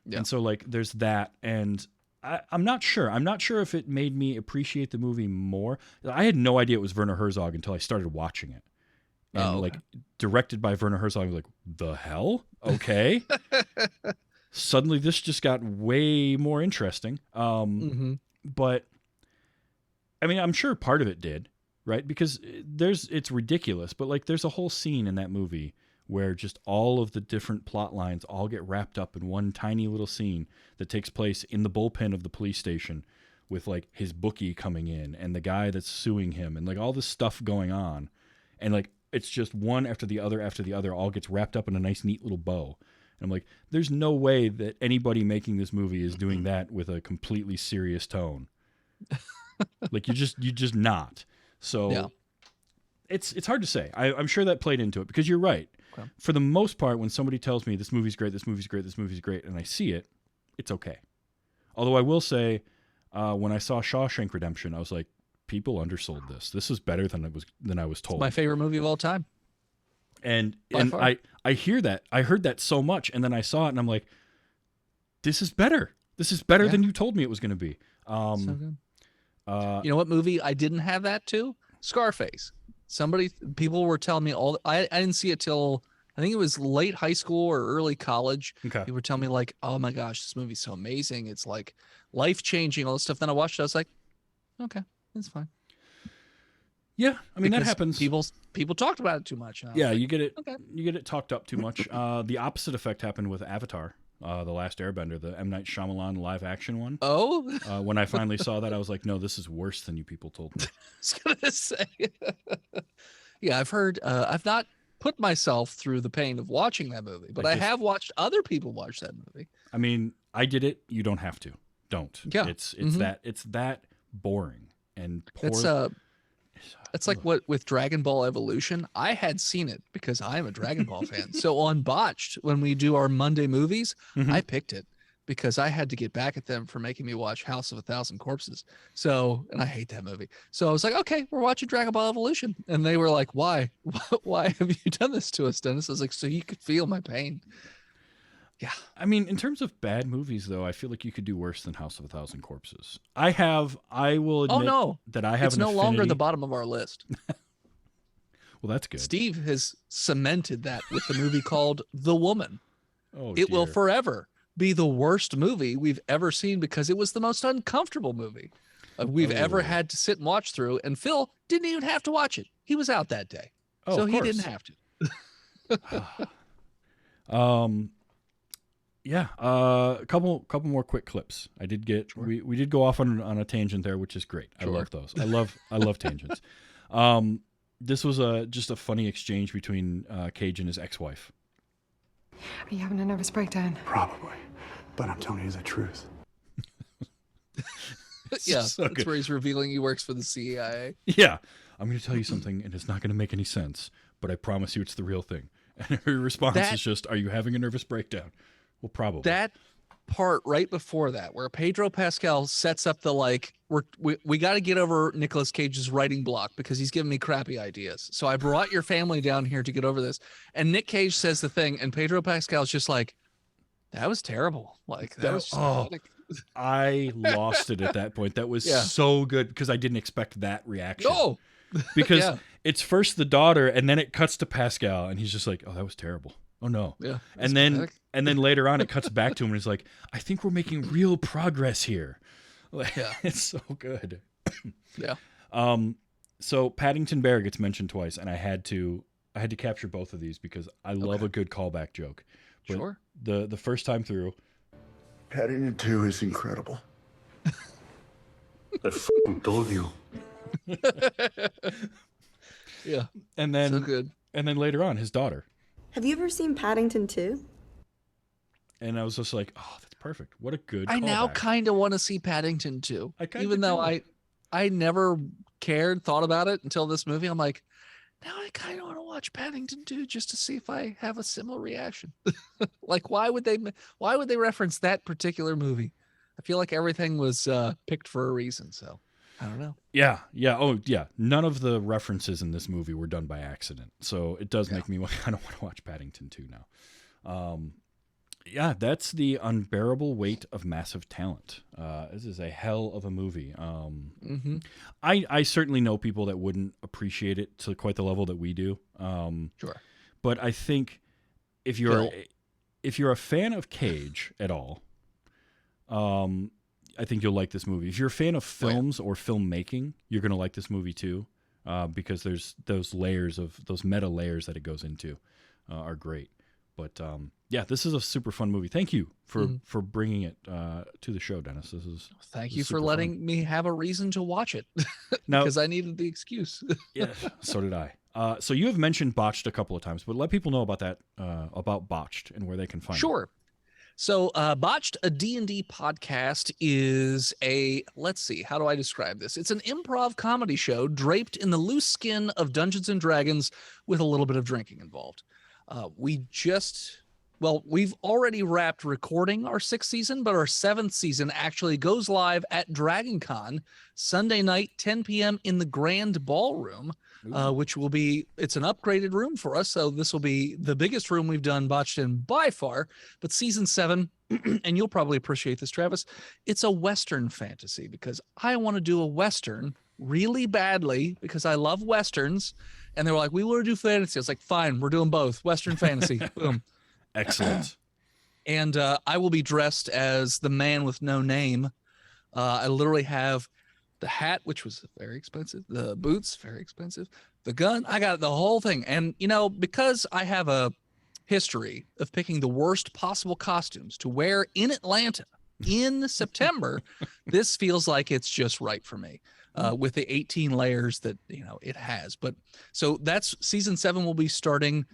S2: Yeah.
S1: And so, like, there's that, and I'm not sure. I'm not sure if it made me appreciate the movie more. I had no idea it was Werner Herzog until I started watching it. And, like, directed by Werner Herzog, I was like, the hell? Okay. Suddenly, this just got way more interesting. But, I mean, I'm sure part of it did, right? Because it's ridiculous, but like there's a whole scene in that movie where just all of the different plot lines all get wrapped up in one tiny little scene that takes place in the bullpen of the police station with like his bookie coming in and the guy that's suing him and like all this stuff going on. And like it's just one after the other all gets wrapped up in a nice neat little bow. And I'm like, there's no way that anybody making this movie is doing that with a completely serious tone. Like you're just not. So it's hard to say. I'm sure that played into it because you're right.
S2: Okay.
S1: For the most part, when somebody tells me this movie's great, this movie's great, this movie's great, and I see it, it's okay. Although I will say, when I saw Shawshank Redemption, I was like, people undersold this. This is better than I was told.
S2: My favorite movie of all time.
S1: And
S2: far.
S1: I hear that. I heard that so much, and then I saw it, and I'm like, this is better. This is better than you told me it was going to be.
S2: So good. You know what movie I didn't have that to? Scarface. People were telling me I didn't see it till I think it was late high school or early college.
S1: Okay.
S2: People were telling me like, oh my gosh, this movie's so amazing. It's like life changing, all this stuff. Then I watched it. I was like, okay, it's fine.
S1: Yeah, I mean, that
S2: Because
S1: happens.
S2: People talked about it too much. And I was
S1: Yeah,
S2: like,
S1: you get it.
S2: okay.
S1: You get it talked up too much. The opposite effect happened with Avatar, The Last Airbender, the M. Night Shyamalan live action one.
S2: Oh,
S1: When I finally saw that, I was like, no, this is worse than you people told me.
S2: I was gonna say. Yeah, I've heard. I've not put myself through the pain of watching that movie, but I have watched other people watch that movie.
S1: I mean, I did it. You don't have to. Don't.
S2: Yeah.
S1: It's that boring and poor.
S2: It's like what with Dragon Ball Evolution. I had seen it because I'm a Dragon Ball fan. So on Botched, when we do our Monday movies,
S1: Mhm.
S2: I picked it because I had to get back at them for making me watch House of a Thousand Corpses. So, and I hate that movie. So I was like, okay, we're watching Dragon Ball Evolution. And they were like, why? Why have you done this to us, Dennis? I was like, so you could feel my pain. Yeah.
S1: I mean, in terms of bad movies, though, I feel like you could do worse than House of a Thousand Corpses. I will admit
S2: no.
S1: that I have
S2: It's
S1: an
S2: no longer
S1: affinity-
S2: the bottom of our list.
S1: Well, that's good.
S2: Steve has cemented that with the movie called The Woman.
S1: Oh,
S2: It will
S1: dear.
S2: forever be the worst movie we've ever seen because it was the most uncomfortable movie we've ever
S1: Oh.
S2: had to sit and watch through. And Phil didn't even have to watch it. He was out that day.
S1: Oh,
S2: so
S1: of
S2: he
S1: course.
S2: didn't have to.
S1: Yeah, a couple more quick clips. I did get we did go off on a tangent there, which is great. I love those. I love tangents. This was just a funny exchange between Cage and his ex-wife.
S7: Are you having a nervous breakdown?
S5: Probably. But I'm telling you the truth.
S2: Yeah,
S1: so
S2: that's
S1: good.
S2: where he's revealing he works for the CIA.
S1: Yeah, I'm going to tell you something, and it's not going to make any sense, but I promise you it's the real thing. And her response is just, "Are you having a nervous breakdown?" Well, probably.
S2: That part right before that, where Pedro Pascal sets up the we got to get over Nicolas Cage's writing block because he's giving me crappy ideas. So I brought your family down here to get over this. And Nick Cage says the thing, and Pedro Pascal's just like, "That was terrible. Like that was just pathetic."
S1: I lost it at that point. That was
S2: Yeah.
S1: so good because I didn't expect that reaction.
S2: No,
S1: Because
S2: Yeah.
S1: it's first the daughter, and then it cuts to Pascal, and he's just like, "Oh, that was terrible. Oh no."
S2: yeah,
S1: And then later on, it cuts back to him, and he's like, "I think we're making real progress here." Like,
S2: Yeah.
S1: it's so good.
S2: yeah,
S1: So Paddington Bear gets mentioned twice, and I had to capture both of these because I love a good callback joke. But
S2: sure.
S1: The first time through,
S8: Paddington 2 is incredible. I f***ing told you.
S2: Yeah,
S1: and then
S2: so good.
S1: and then later on, his daughter,
S9: Have you ever seen Paddington 2?
S1: and I was just like, "Oh, that's perfect. What a good."
S2: I now
S1: callback."
S2: kind of want to see Paddington too,
S1: I kinda
S2: even though
S1: do.
S2: I never thought about it until this movie. I'm like, now I kind of want to watch Paddington 2 just to see if I have a similar reaction. Like, why would they reference that particular movie? I feel like everything was picked for a reason. So I don't know.
S1: Yeah. Oh, yeah. None of the references in this movie were done by accident, so it does make me kind of want to watch Paddington 2 now. Yeah, that's the unbearable weight of massive talent. This is a hell of a movie. I certainly know people that wouldn't appreciate it to quite the level that we do.
S2: Sure.
S1: But I think if you're a fan of Cage at all, I think you'll like this movie. If you're a fan of films or filmmaking, you're going to like this movie too, because there's those meta layers that it goes into are great. But yeah, this is a super fun movie. Thank you for bringing it to the show, Dennis.
S2: Thank
S1: this
S2: you
S1: is
S2: for
S1: super
S2: letting
S1: fun.
S2: me have a reason to watch it
S1: Now,
S2: because I needed the excuse.
S1: yeah, so did I. So you have mentioned Botched a couple of times, but let people know about that, about Botched and where they can find it.
S2: Sure. So, Botched, a D&D podcast, is let's see, how do I describe this? It's an improv comedy show draped in the loose skin of Dungeons and Dragons with a little bit of drinking involved. We've already wrapped recording our 6th season, but our 7th season actually goes live at DragonCon Sunday night, 10 p.m. in the Grand Ballroom, which will be, it's an upgraded room for us. So this will be the biggest room we've done Botched in by far, but season 7, and you'll probably appreciate this, Travis, it's a Western fantasy because I want to do a Western really badly because I love Westerns. And they were like, we want to do fantasy. I was like, fine, we're doing both. Western fantasy. Boom.
S1: Excellent.
S2: And I will be dressed as the man with no name. I literally have the hat, which was very expensive, the boots, very expensive, the gun, I got the whole thing. And, because I have a history of picking the worst possible costumes to wear in Atlanta in September, this feels like it's just right for me. With the 18 layers that, it has. But so that's season 7 will be starting,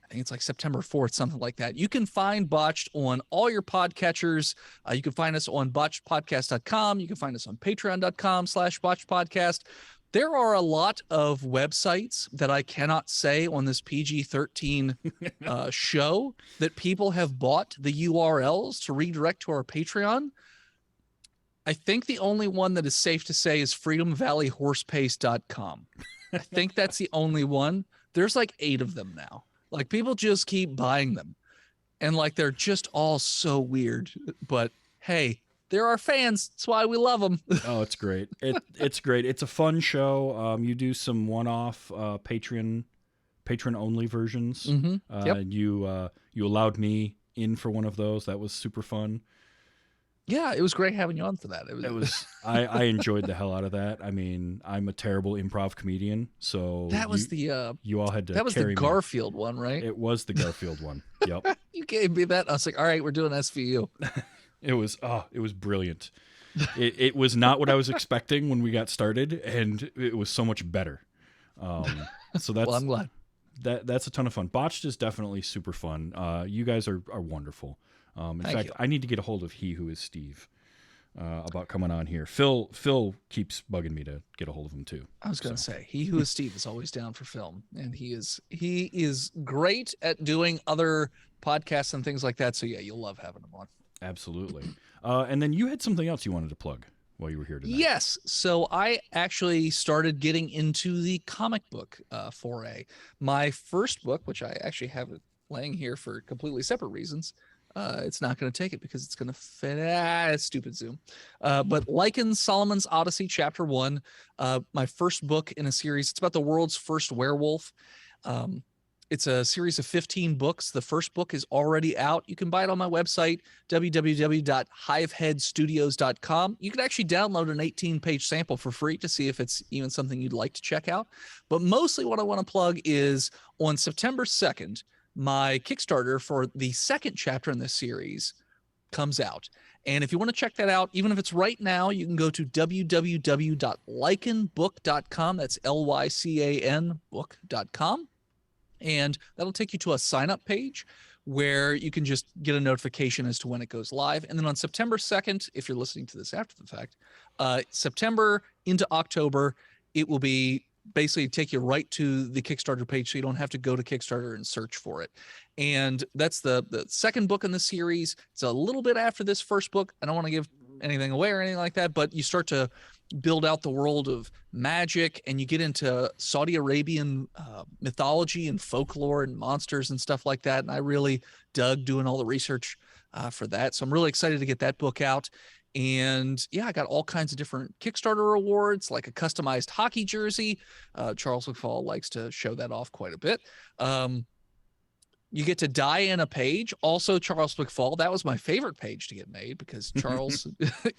S2: I think it's like September 4th, something like that. You can find Botched on all your podcatchers. You can find us on botchedpodcast.com. You can find us on patreon.com/botchedpodcast. There are a lot of websites that I cannot say on this PG-13 show that people have bought the URLs to redirect to our Patreon. I think the only one that is safe to say is freedomvalleyhorsepace.com. I think that's the only one. There's like 8 of them now. Like people just keep buying them. And like they're just all so weird. But hey, they're our fans. That's why we love them.
S1: Oh, it's great. It's great. It's a fun show. You do some one-off patron only versions.
S2: Mm-hmm. Yep.
S1: You allowed me in for one of those. That was super fun.
S2: Yeah, it was great having you on for that.
S1: It was I enjoyed the hell out of that. I mean, I'm a terrible improv comedian, so
S2: that was you
S1: all had to.
S2: That was
S1: carry
S2: the Garfield one, right?
S1: It was the Garfield one. Yep.
S2: You gave me that. I was like, all right, we're doing SVU.
S1: It was brilliant. It was not what I was expecting when we got started, and it was so much better. So that's
S2: well, I'm glad.
S1: That's a ton of fun. Botched is definitely super fun. You guys are wonderful. In fact, I need to get a hold of He Who Is Steve about coming on here. Phil keeps bugging me to get a hold of him too.
S2: I was going to say He Who Is Steve is always down for film, and he is great at doing other podcasts and things like that. So yeah, you'll love having him on.
S1: Absolutely. And then you had something else you wanted to plug while you were here tonight.
S2: Yes. So I actually started getting into the comic book foray. My first book, which I actually have it laying here for completely separate reasons. It's not going to take it because it's going to fit. Stupid Zoom. But Lycan Solomon's Odyssey, Chapter 1, my first book in a series. It's about the world's first werewolf. It's a series of 15 books. The first book is already out. You can buy it on my website, www.hiveheadstudios.com. You can actually download an 18-page sample for free to see if it's even something you'd like to check out. But mostly what I want to plug is on September 2nd, my Kickstarter for the second chapter in this series comes out. And if you want to check that out, even if it's right now, you can go to www.lycanbook.com. That's LYCAN book.com. And that'll take you to a sign-up page where you can just get a notification as to when it goes live. And then on September 2nd, if you're listening to this after the fact, September into October, it will be basically take you right to the Kickstarter page so you don't have to go to Kickstarter and search for it. And that's the second book in the series. It's a little bit after this first book. I don't want to give anything away or anything like that, but you start to build out the world of magic and you get into Saudi Arabian mythology and folklore and monsters and stuff like that. And I really dug doing all the research for that. So I'm really excited to get that book out. And yeah, I got all kinds of different Kickstarter awards, like a customized hockey jersey. Charles McFall likes to show that off quite a bit. You get to die in a page. Also, Charles McFall, that was my favorite page to get made because Charles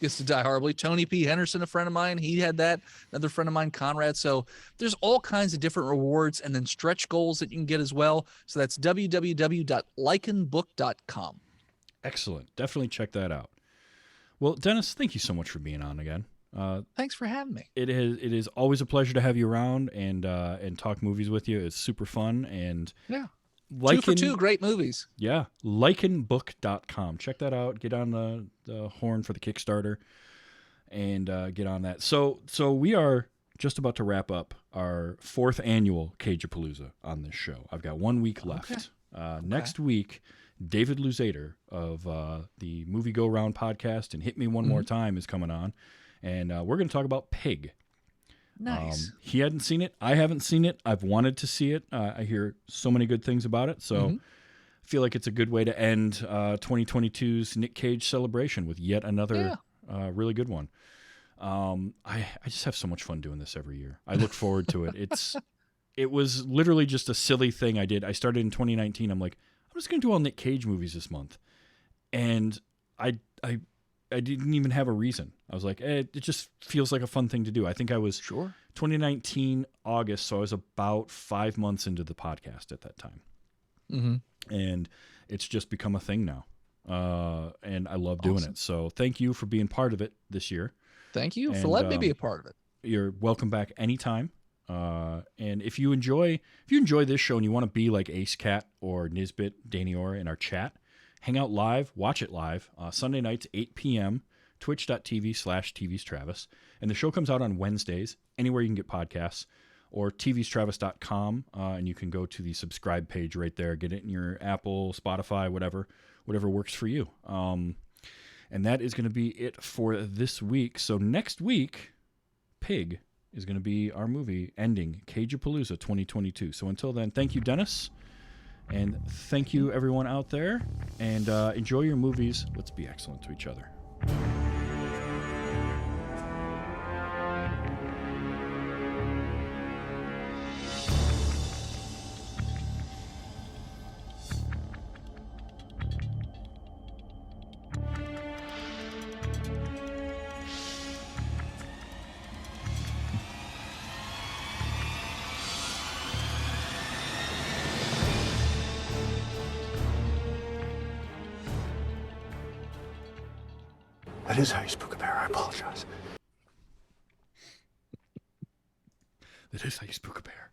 S2: gets to die horribly. Tony P. Henderson, a friend of mine, he had that. Another friend of mine, Conrad. So there's all kinds of different rewards and then stretch goals that you can get as well. So that's www.lycanbook.com.
S1: Excellent. Definitely check that out. Well, Dennis, thank you so much for being on again.
S2: Thanks for having me.
S1: It is always a pleasure to have you around and talk movies with you. It's super fun, and
S2: yeah, 2 for 2 great movies.
S1: Yeah, likenbook.com. Check that out. Get on the horn for the Kickstarter and get on that. So we are just about to wrap up our 4th annual Cage-A-Palooza on this show. I've got 1 week left. Next week, David Luzader of the Movie Go Round podcast and Hit Me One More Time is coming on, and we're going to talk about Pig.
S2: Nice.
S1: He hadn't seen it. I haven't seen it. I've wanted to see it. I hear so many good things about it, so I feel like it's a good way to end 2022's Nick Cage celebration with yet another really good one. I just have so much fun doing this every year. I look forward to it. It was literally just a silly thing I did. I started in 2019. I'm like, I'm just going to do all Nick Cage movies this month. And I didn't even have a reason. I was like, it just feels like a fun thing to do. I think I was 2019 August, so I was about 5 months into the podcast at that time. And it's just become a thing now. And I love doing it. So thank you for being part of it this year.
S2: Thank you for letting me be a part of it.
S1: You're welcome back anytime. And if you enjoy this show and you want to be like Ace Cat or Nisbet, Danny Orr in our chat, hang out live, watch it live, Sunday nights, 8 p.m., twitch.tv/TV's Travis. And the show comes out on Wednesdays, anywhere you can get podcasts, or tvstravis.com, and you can go to the subscribe page right there, get it in your Apple, Spotify, whatever works for you. And that is going to be it for this week. So next week, Pig is going to be our movie ending Cage-A-Palooza 2022. So until then, thank you, Dennis. And thank you, everyone out there. And enjoy your movies. Let's be excellent to each other.
S4: That is how you spook a bear. I apologize.
S1: That is how you spook a bear.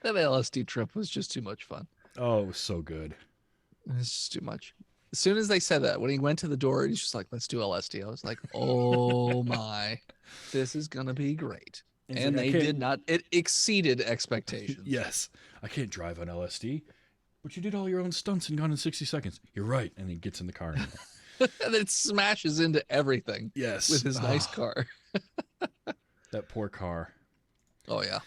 S2: That LSD trip was just too much fun.
S1: Oh, it was so good.
S2: It's just too much. As soon as they said that, when he went to the door, he's just like, let's do LSD. I was like, oh my, this is going to be great. And they did not. It exceeded expectations.
S1: Yes. I can't drive on LSD. But you did all your own stunts and Gone in 60 Seconds. You're right. And he gets in the car.
S2: And it smashes into everything.
S1: Yes.
S2: With his nice car.
S1: That poor car.
S2: Oh, yeah.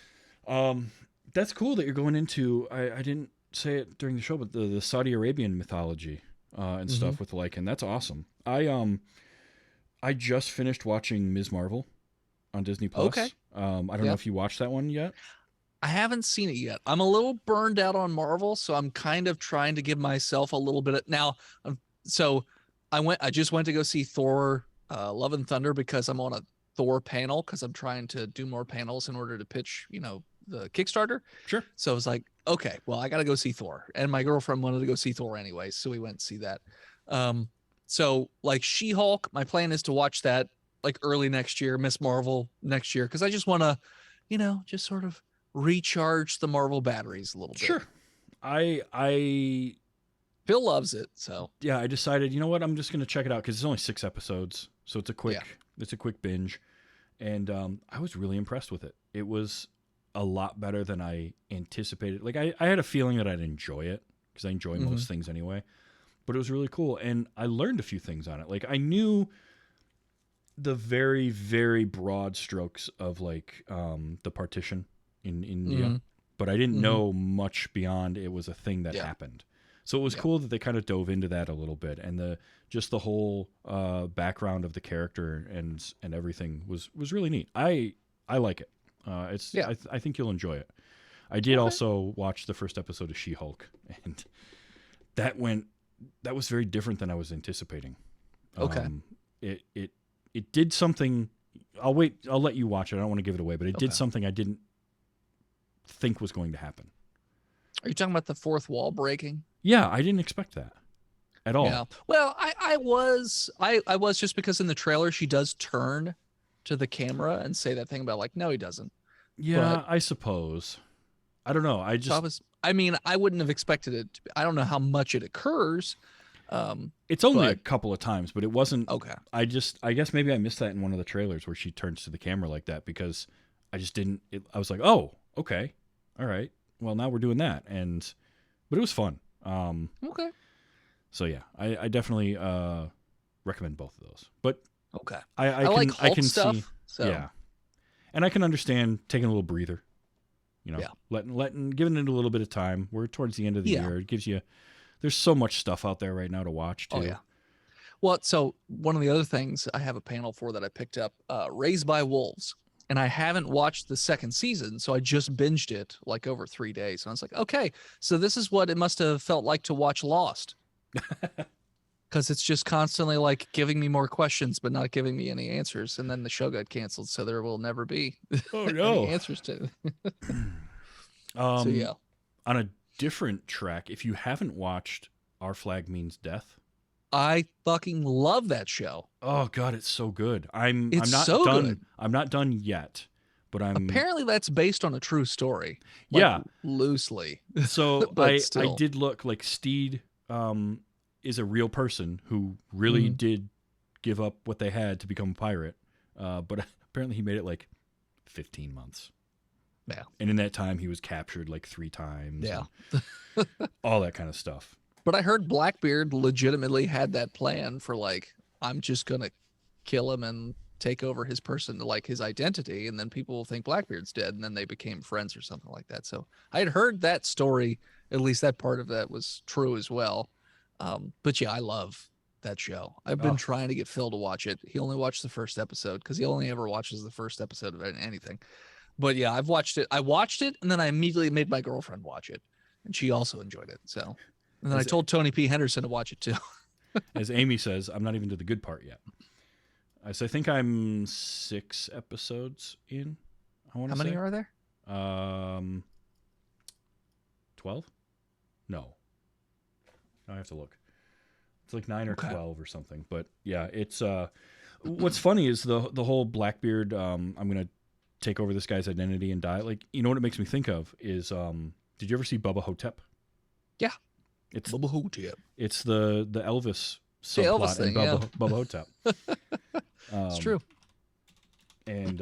S1: That's cool that you're going into, I didn't say it during the show, but the Saudi Arabian mythology and stuff with Lycan. That's awesome. I just finished watching Ms. Marvel on Disney Plus.
S2: Okay.
S1: I don't know if you watched that one yet.
S2: I haven't seen it yet. I'm a little burned out on Marvel, so I'm kind of trying to give myself a little bit of now. So I just went to go see Thor Love and Thunder because I'm on a Thor panel because I'm trying to do more panels in order to pitch, the Kickstarter.
S1: Sure.
S2: So I was like, okay, well, I got to go see Thor. And my girlfriend wanted to go see Thor anyway, so we went to see that. So like She-Hulk, my plan is to watch that like early next year, Miss Marvel next year, because I just want to, just sort of recharge the Marvel batteries a little bit.
S1: Sure. I
S2: Phil loves it, so
S1: yeah, I decided, you know what, I'm just going to check it out because it's only 6 episodes, so it's a quick binge, and I was really impressed with it. It was a lot better than I anticipated. Like I had a feeling that I'd enjoy it because I enjoy most things anyway, but it was really cool, and I learned a few things on it. Like I knew the very, very broad strokes of like the partition in India, but I didn't know much beyond it was a thing that happened. So it was cool that they kind of dove into that a little bit, and the whole background of the character and everything was really neat. I like it. I think you'll enjoy it. I did also watch the first episode of She-Hulk, and that was very different than I was anticipating.
S2: Okay.
S1: It did something. I'll let you watch it. I don't want to give it away, but it did something I didn't think was going to happen.
S2: Are you talking about the fourth wall breaking?
S1: Yeah, I didn't expect that at all.
S2: Yeah. Well, I was just because in the trailer she does turn to the camera and say that thing about like, no, he doesn't.
S1: Yeah, I suppose. I don't know.
S2: I mean, I wouldn't have expected it to be, I don't know how much it occurs.
S1: It's only a
S2: but-
S1: couple of times, but it wasn't.
S2: Okay.
S1: I guess maybe I missed that in one of the trailers where she turns to the camera like that because I just didn't. I was like, oh, okay, all right. Well, now we're doing that, but it was fun.
S2: Okay.
S1: So yeah, I definitely recommend both of those. But
S2: Okay.
S1: I
S2: like
S1: can
S2: Hulk stuff.
S1: see,
S2: So
S1: yeah, and I can understand taking a little breather. You know,
S2: Yeah.
S1: giving it a little bit of time. We're towards the end of the year. It gives you. There's so much stuff out there right now to watch too.
S2: Oh yeah. Well, so one of the other things I have a panel for that I picked up, Raised by Wolves, and I haven't watched the second season, so I just binged it like over 3 days, and I was like, okay, so this is what it must have felt like to watch Lost, because it's just constantly like giving me more questions but not giving me any answers, and then the show got canceled, so there will never be
S1: Oh
S2: any
S1: no.
S2: answers to.
S1: So
S2: yeah.
S1: On a different track, if you haven't watched Our Flag Means Death,
S2: I fucking love that show.
S1: oh god, it's so good. I'm
S2: It's
S1: not
S2: so
S1: done.
S2: good.
S1: I'm not done yet, but I'm
S2: Apparently that's based on a true story. Like,
S1: Yeah.
S2: loosely.
S1: so
S2: but
S1: I
S2: still.
S1: did look like Steed is a real person who really
S2: Mhm.
S1: did give up what they had to become a pirate. But apparently he made it like 15 months.
S2: Yeah.
S1: And in that time he was captured like 3 times.
S2: Yeah.
S1: and all that kind of stuff.
S2: But I heard Blackbeard legitimately had that plan for like, I'm just gonna kill him and take over his person, like his identity, and then people will think Blackbeard's dead, and then they became friends or something like that. So I had heard that story, at least that part of that was true as well. But yeah, I love that show. I've been
S1: Oh.
S2: trying to get Phil to watch it. He only watched the first episode because he only ever watches the first episode of anything. But yeah, I've watched it. I watched it, and then I immediately made my girlfriend watch it, and she also enjoyed it. So, and then I
S1: Is it-
S2: told Tony P. Henderson to watch it too.
S1: As Amy says, I'm not even to the good part yet. I think I'm 6 episodes in. I want
S2: How
S1: to
S2: many
S1: say.
S2: are there?
S1: 12? No. I have to look. It's like 9 or
S2: Okay.
S1: 12 or something. But yeah, it's what's funny is the whole Blackbeard I'm going to take over this guy's identity and die. Like, you know what it makes me think of is did you ever see Bubba Hotep?
S2: Yeah.
S1: It's
S2: Bubba Hotep.
S1: it's the Elvis
S2: The
S1: subplot
S2: Elvis thing,
S1: in
S2: yeah.
S1: Bubba Hotep.
S2: It's true.
S1: And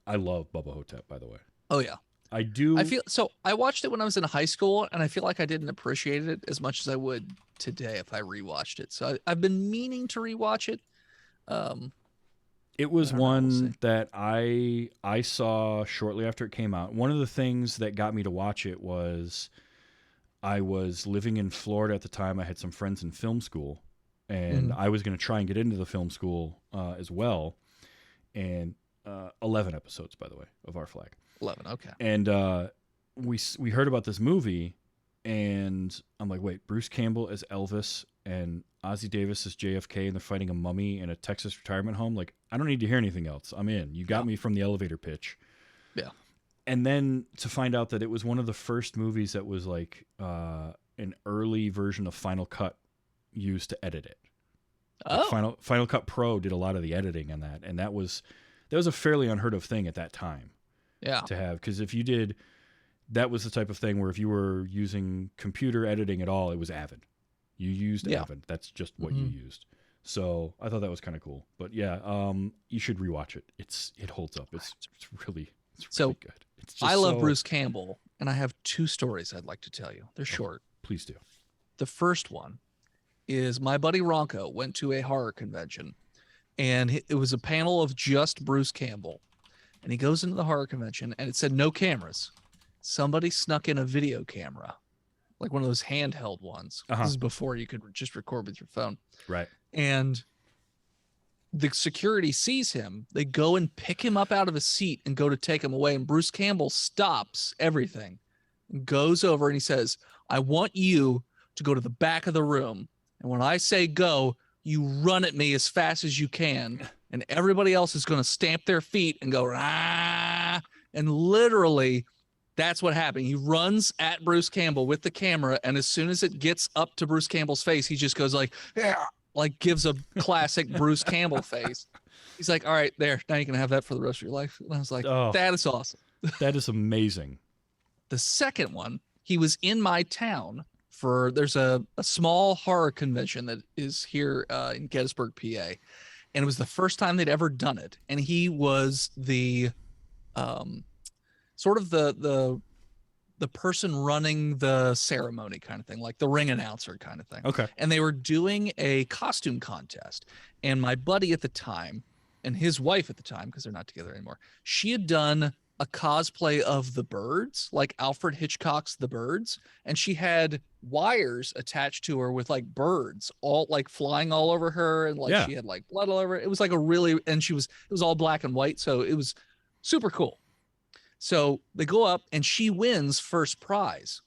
S1: I love Bubba Hotep, by the way.
S2: Oh yeah.
S1: I do.
S2: I feel so. I watched it when I was in high school, and I feel like I didn't appreciate it as much as I would today if I rewatched it. So I've been meaning to rewatch it.
S1: It was
S2: I don't know, we'll
S1: one
S2: see.
S1: that I saw shortly after it came out. One of the things that got me to watch it was I was living in Florida at the time. I had some friends in film school, and I was going to try and get into the film school as well. And 11 episodes, by the way, of Our Flag.
S2: 11. Okay.
S1: And we heard about this movie, and I'm like, wait, Bruce Campbell as Elvis and Ozzie Davis as JFK, and they're fighting a mummy in a Texas retirement home. Like, I don't need to hear anything else. I'm in. You got me from the elevator pitch.
S2: Yeah.
S1: And then to find out that it was one of the first movies that was like an early version of Final Cut used to edit it. Like
S2: Oh.
S1: Final Cut Pro did a lot of the editing on that, and that was a fairly unheard of thing at that time
S2: Yeah.
S1: to have, because if you did, that was the type of thing where if you were using computer editing at all, it was Avid. You used
S2: Yeah.
S1: Avid. That's just what you used. So I thought that was kind of cool. But yeah, you should rewatch it. It holds up. It's really
S2: So,
S1: good. It's just
S2: I love
S1: so-
S2: Bruce Campbell, and I have 2 stories I'd like to tell you. They're short.
S1: Please do.
S2: The first one is my buddy Ronco went to a horror convention, and it was a panel of just Bruce Campbell. And he goes into the horror convention, and it said no cameras. Somebody snuck in a video camera, like one of those handheld ones. This is before you could just record with your phone.
S1: Right.
S2: And the security sees him. They go and pick him up out of his seat and go to take him away. And Bruce Campbell stops everything and goes over and he says, I want you to go to the back of the room. And when I say go, you run at me as fast as you can. And everybody else is going to stamp their feet and go, ah. And literally, that's what happened. He runs at Bruce Campbell with the camera. And as soon as it gets up to Bruce Campbell's face, he just goes like, yeah, like gives a classic Bruce Campbell face. He's like, all right, there. Now you can have that for the rest of your life. And I was like,
S1: Oh.
S2: that is awesome.
S1: That is amazing.
S2: The the second one, he was in my town for, there's a small horror convention that is here in Gettysburg, PA. And it was the first time they'd ever done it. And he was the sort of the person running the ceremony kind of thing, like the ring announcer kind of thing.
S1: Okay.
S2: And they were doing a costume contest. And my buddy at the time and his wife at the time, because they're not together anymore, she had done a cosplay of the Birds, like Alfred Hitchcock's The Birds. And she had wires attached to her with like birds all like flying all over her. And like she had like blood all over. It was like a really, and it was all black and white. So it was super cool. So they go up and she wins first prize.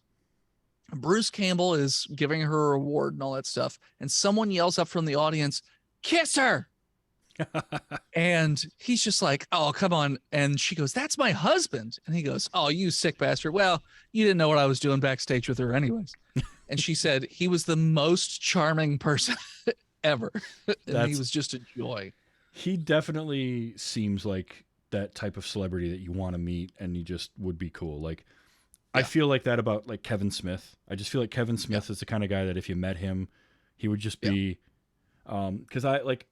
S2: Bruce Campbell is giving her a reward and all that stuff. And someone yells up from the audience, "Kiss her." And he's just like, "Oh, come on." And she goes, "That's my husband." And he goes, "Oh, you sick bastard. Well, you didn't know what I was doing backstage with her anyways." And she said he was the most charming person ever. And he was just a joy.
S1: He definitely seems like that type of celebrity that you want to meet and he just would be cool. Like, I feel like that about like Kevin Smith. I just feel like Kevin Smith is the kind of guy that if you met him, he would just be, because I like,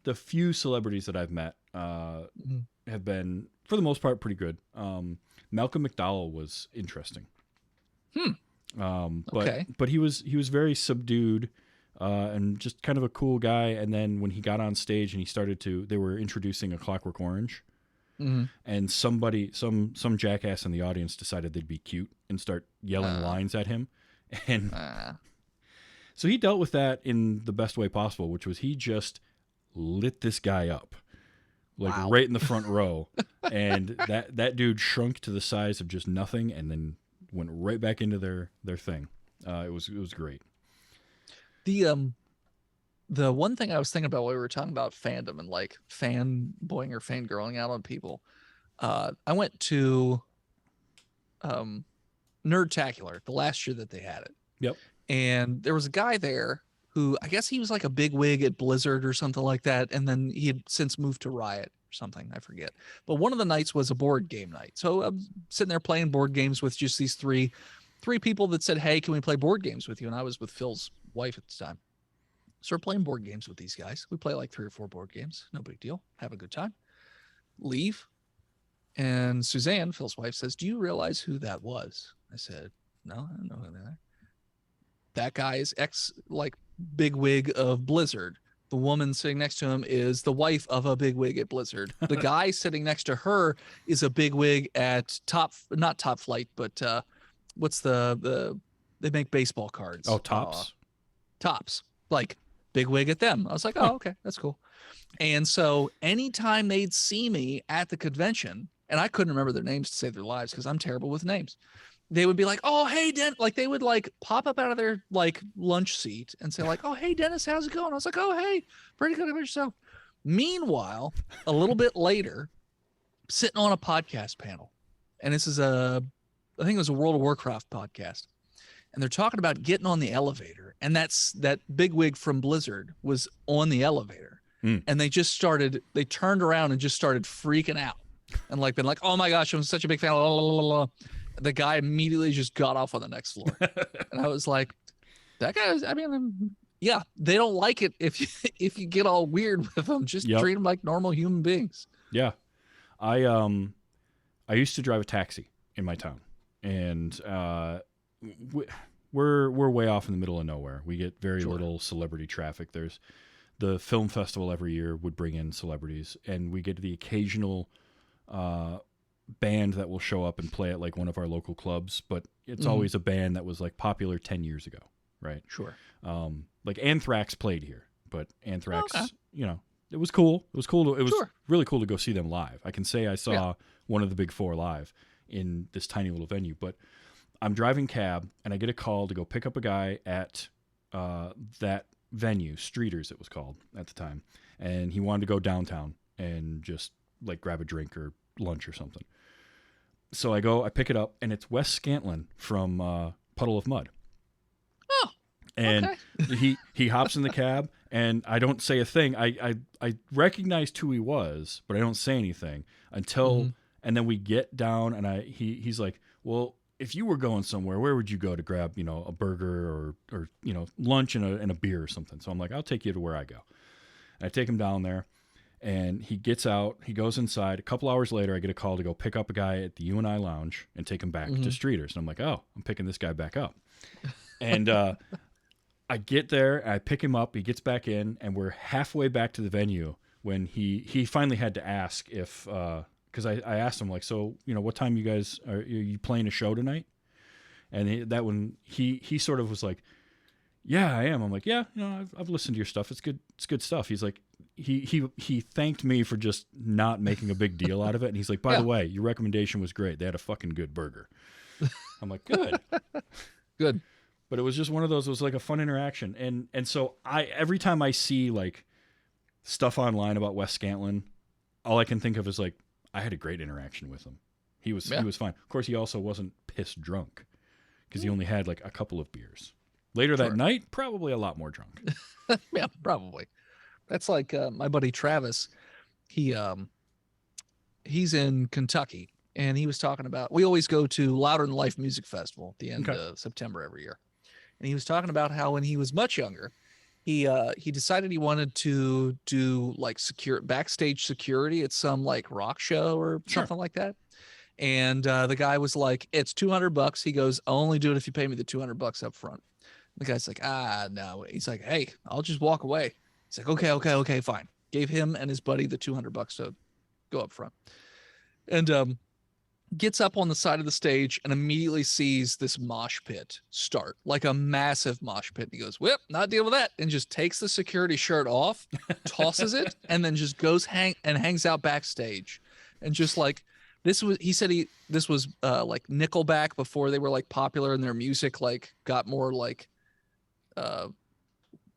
S1: the few celebrities that I've met have been, for the most part, pretty good. Malcolm McDowell was interesting. But he was very subdued and just kind of a cool guy. And then when he got on stage and they were introducing A Clockwork Orange, and some jackass in the audience decided they'd be cute and start yelling lines at him, and so he dealt with that in the best way possible, which was he just lit this guy up, like right in the front row, and that dude shrunk to the size of just nothing, and then went right back into their thing. It was great.
S2: The one thing I was thinking about while we were talking about fandom and like fanboying or fangirling out on people, I went to Nerdtacular the last year that they had it.
S1: Yep.
S2: And there was a guy there who I guess he was like a big wig at Blizzard or something like that. And then he had since moved to Riot or something. I forget. But one of the nights was a board game night. So I'm sitting there playing board games with just these three people that said, "Hey, can we play board games with you?" And I was with Phil's wife at the time. So we're playing board games with these guys. We play like 3 or 4 board games. No big deal. Have a good time. Leave. And Suzanne, Phil's wife, says, "Do you realize who that was?" I said, "No, I don't know who they are." That guy is like big wig of Blizzard. The woman sitting next to him is the wife of a big wig at Blizzard. The guy sitting next to her is a big wig at not Top Flight, but what's they make baseball cards.
S1: Oh, Tops.
S2: Tops. Like big wig at them. I was like, "Oh, okay, that's cool." And so anytime they'd see me at the convention, and I couldn't remember their names to save their lives because I'm terrible with names, they would be like, "Oh, hey, Dennis," like they would like pop up out of their like lunch seat and say like, "Oh, hey, Dennis, how's it going?" I was like, "Oh, hey, pretty good. About yourself?" Meanwhile, a little bit later, sitting on a podcast panel, and this is I think it was a World of Warcraft podcast, and they're talking about getting on the elevator, and that bigwig from Blizzard was on the elevator, and they turned around and just started freaking out, and like been like, "Oh my gosh, I'm such a big fan." La, la, la, la. The guy immediately just got off on the next floor, and I was like, "That guy is." I mean, yeah, they don't like it if you get all weird with them. Just treat them like normal human beings.
S1: Yeah, I used to drive a taxi in my town, and we're way off in the middle of nowhere. We get very little celebrity traffic. There's the film festival every year would bring in celebrities, and we get the occasional band that will show up and play at like one of our local clubs, but it's always a band that was like popular 10 years ago, right?
S2: Sure.
S1: Like Anthrax played here, but Anthrax, it was cool. It was cool. It was really cool to go see them live. I can say I saw one of the big 4 live in this tiny little venue, but I'm driving cab and I get a call to go pick up a guy at that venue, Streeters it was called at the time, and he wanted to go downtown and just like grab a drink or lunch or something. So I pick it up, and it's Wes Scantlin from Puddle of Mud.
S2: Oh,
S1: and
S2: okay.
S1: he hops in the cab, and I don't say a thing. I recognized who he was, but I don't say anything until, and then we get down, and he's like, "Well, if you were going somewhere, where would you go to grab, a burger or lunch and a beer or something? So I'm like, I'll take you to where I go. And I take him down there, and he gets out. He goes inside. A couple hours later, I get a call to go pick up a guy at the U&I Lounge and take him back to Streeters. And I'm like, oh, I'm picking this guy back up. And I get there, I pick him up. He gets back in, and we're halfway back to the venue when he finally had to ask if because I asked him, like, so, what time you guys are you playing a show tonight? And he sort of was like, yeah, I am. I'm like, yeah, I've listened to your stuff. It's good stuff. He's like, he thanked me for just not making a big deal out of it. And he's like, by the way, your recommendation was great. They had a fucking good burger. I'm like, good.
S2: Good.
S1: But it was just one of those, it was like a fun interaction. And so every time I see like stuff online about Wes Scantlin, all I can think of is like, I had a great interaction with him. He was fine. Of course, he also wasn't pissed drunk because he only had like a couple of beers. Later that night, probably a lot more drunk.
S2: Yeah, probably. That's like my buddy Travis. He's in Kentucky, and he was talking about, we always go to Louder Than Life Music Festival at the end of September every year. And he was talking about how when he was much younger, he decided he wanted to do like backstage security at some like rock show or something like that. And the guy was like, it's $200. He goes, I'll only do it if you pay me the $200 up front. The guy's like, no. He's like, hey, I'll just walk away. He's like, okay, fine. Gave him and his buddy the $200 to go up front. And gets up on the side of the stage and immediately sees this mosh pit start, like a massive mosh pit. And he goes, well, not deal with that. And just takes the security shirt off, tosses it, and then just goes hangs out backstage. And just like, this was like Nickelback before they were like popular and their music like got more like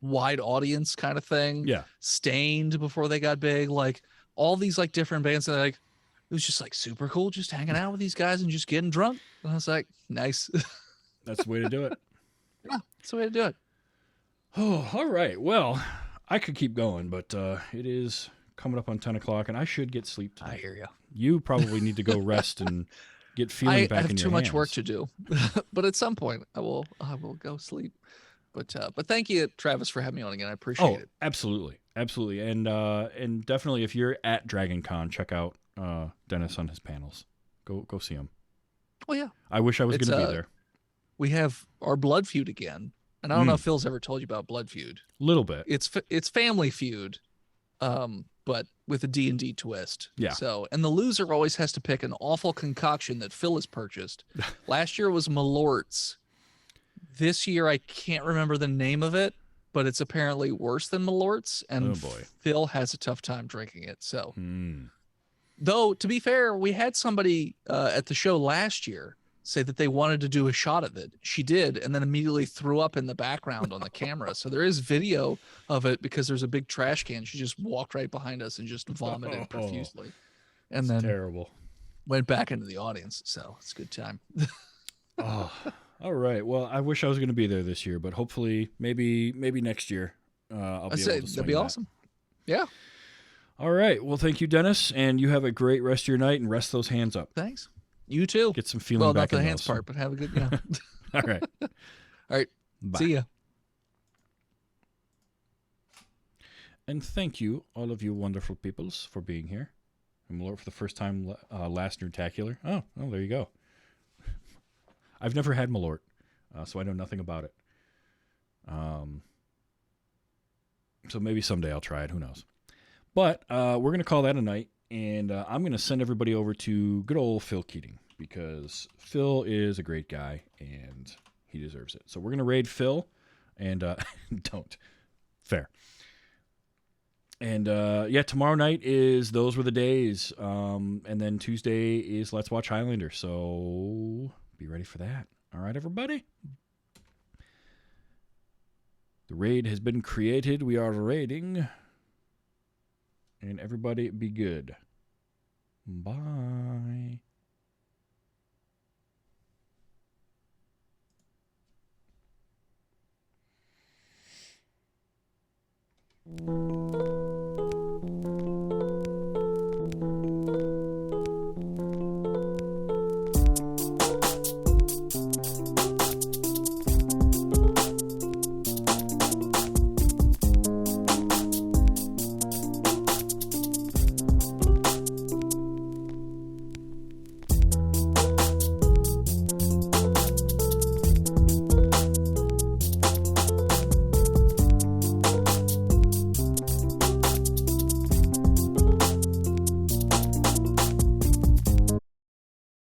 S2: wide audience kind of thing.
S1: Yeah.
S2: Stained before they got big, like all these like different bands that like, it was just like super cool, just hanging out with these guys and just getting drunk. And I was like, nice.
S1: That's the way to do it.
S2: Yeah, that's the way to do it.
S1: Oh, all right. Well, I could keep going, but it is coming up on 10 o'clock, and I should get sleep tonight.
S2: I hear you.
S1: You probably need to go rest and get feeling back in your
S2: I have too much
S1: hands.
S2: work to do, but at some point I will go sleep. But thank you, Travis, for having me on again. I appreciate it.
S1: Absolutely. And definitely if you're at Dragon Con, check out Dennis on his panels. Go see him.
S2: Oh yeah.
S1: I wish I was going to be there.
S2: We have our Blood Feud again. And I don't know if Phil's ever told you about Blood Feud.
S1: A little bit.
S2: It's Family Feud, but with a D&D twist.
S1: Yeah.
S2: So, and the loser always has to pick an awful concoction that Phil has purchased. Last year was Malort's. This year I can't remember the name of it, but it's apparently worse than Malort's, and Phil has a tough time drinking it. So, though to be fair, we had somebody at the show last year say that they wanted to do a shot of it. She did, and then immediately threw up in the background on the camera. So there is video of it because there's a big trash can. She just walked right behind us and just vomited profusely. And then
S1: terrible.
S2: Went back into the audience. So it's a good time.
S1: Oh, all right. Well, I wish I was going to be there this year, but hopefully maybe next year I'll be able to swing
S2: that'd be awesome. Yeah.
S1: All right. Well, thank you, Dennis, and you have a great rest of your night and rest those hands up.
S2: Thanks. You too.
S1: Get some feeling back in
S2: not the
S1: those.
S2: hands part, but have a good, yeah.
S1: All right.
S2: All right.
S1: Bye.
S2: See ya.
S1: And thank you, all of you wonderful peoples, for being here. I'm Malort for the first time last Nerdtacular. Oh, there you go. I've never had Malort, so I know nothing about it. So maybe someday I'll try it. Who knows? But we're going to call that a night, and I'm going to send everybody over to good old Phil Keating, because Phil is a great guy, and he deserves it. So we're going to raid Phil, and don't. Fair. And yeah, tomorrow night is Those Were the Days, and then Tuesday is Let's Watch Highlander, so be ready for that. All right, everybody? The raid has been created. We are raiding. And everybody be good. Bye.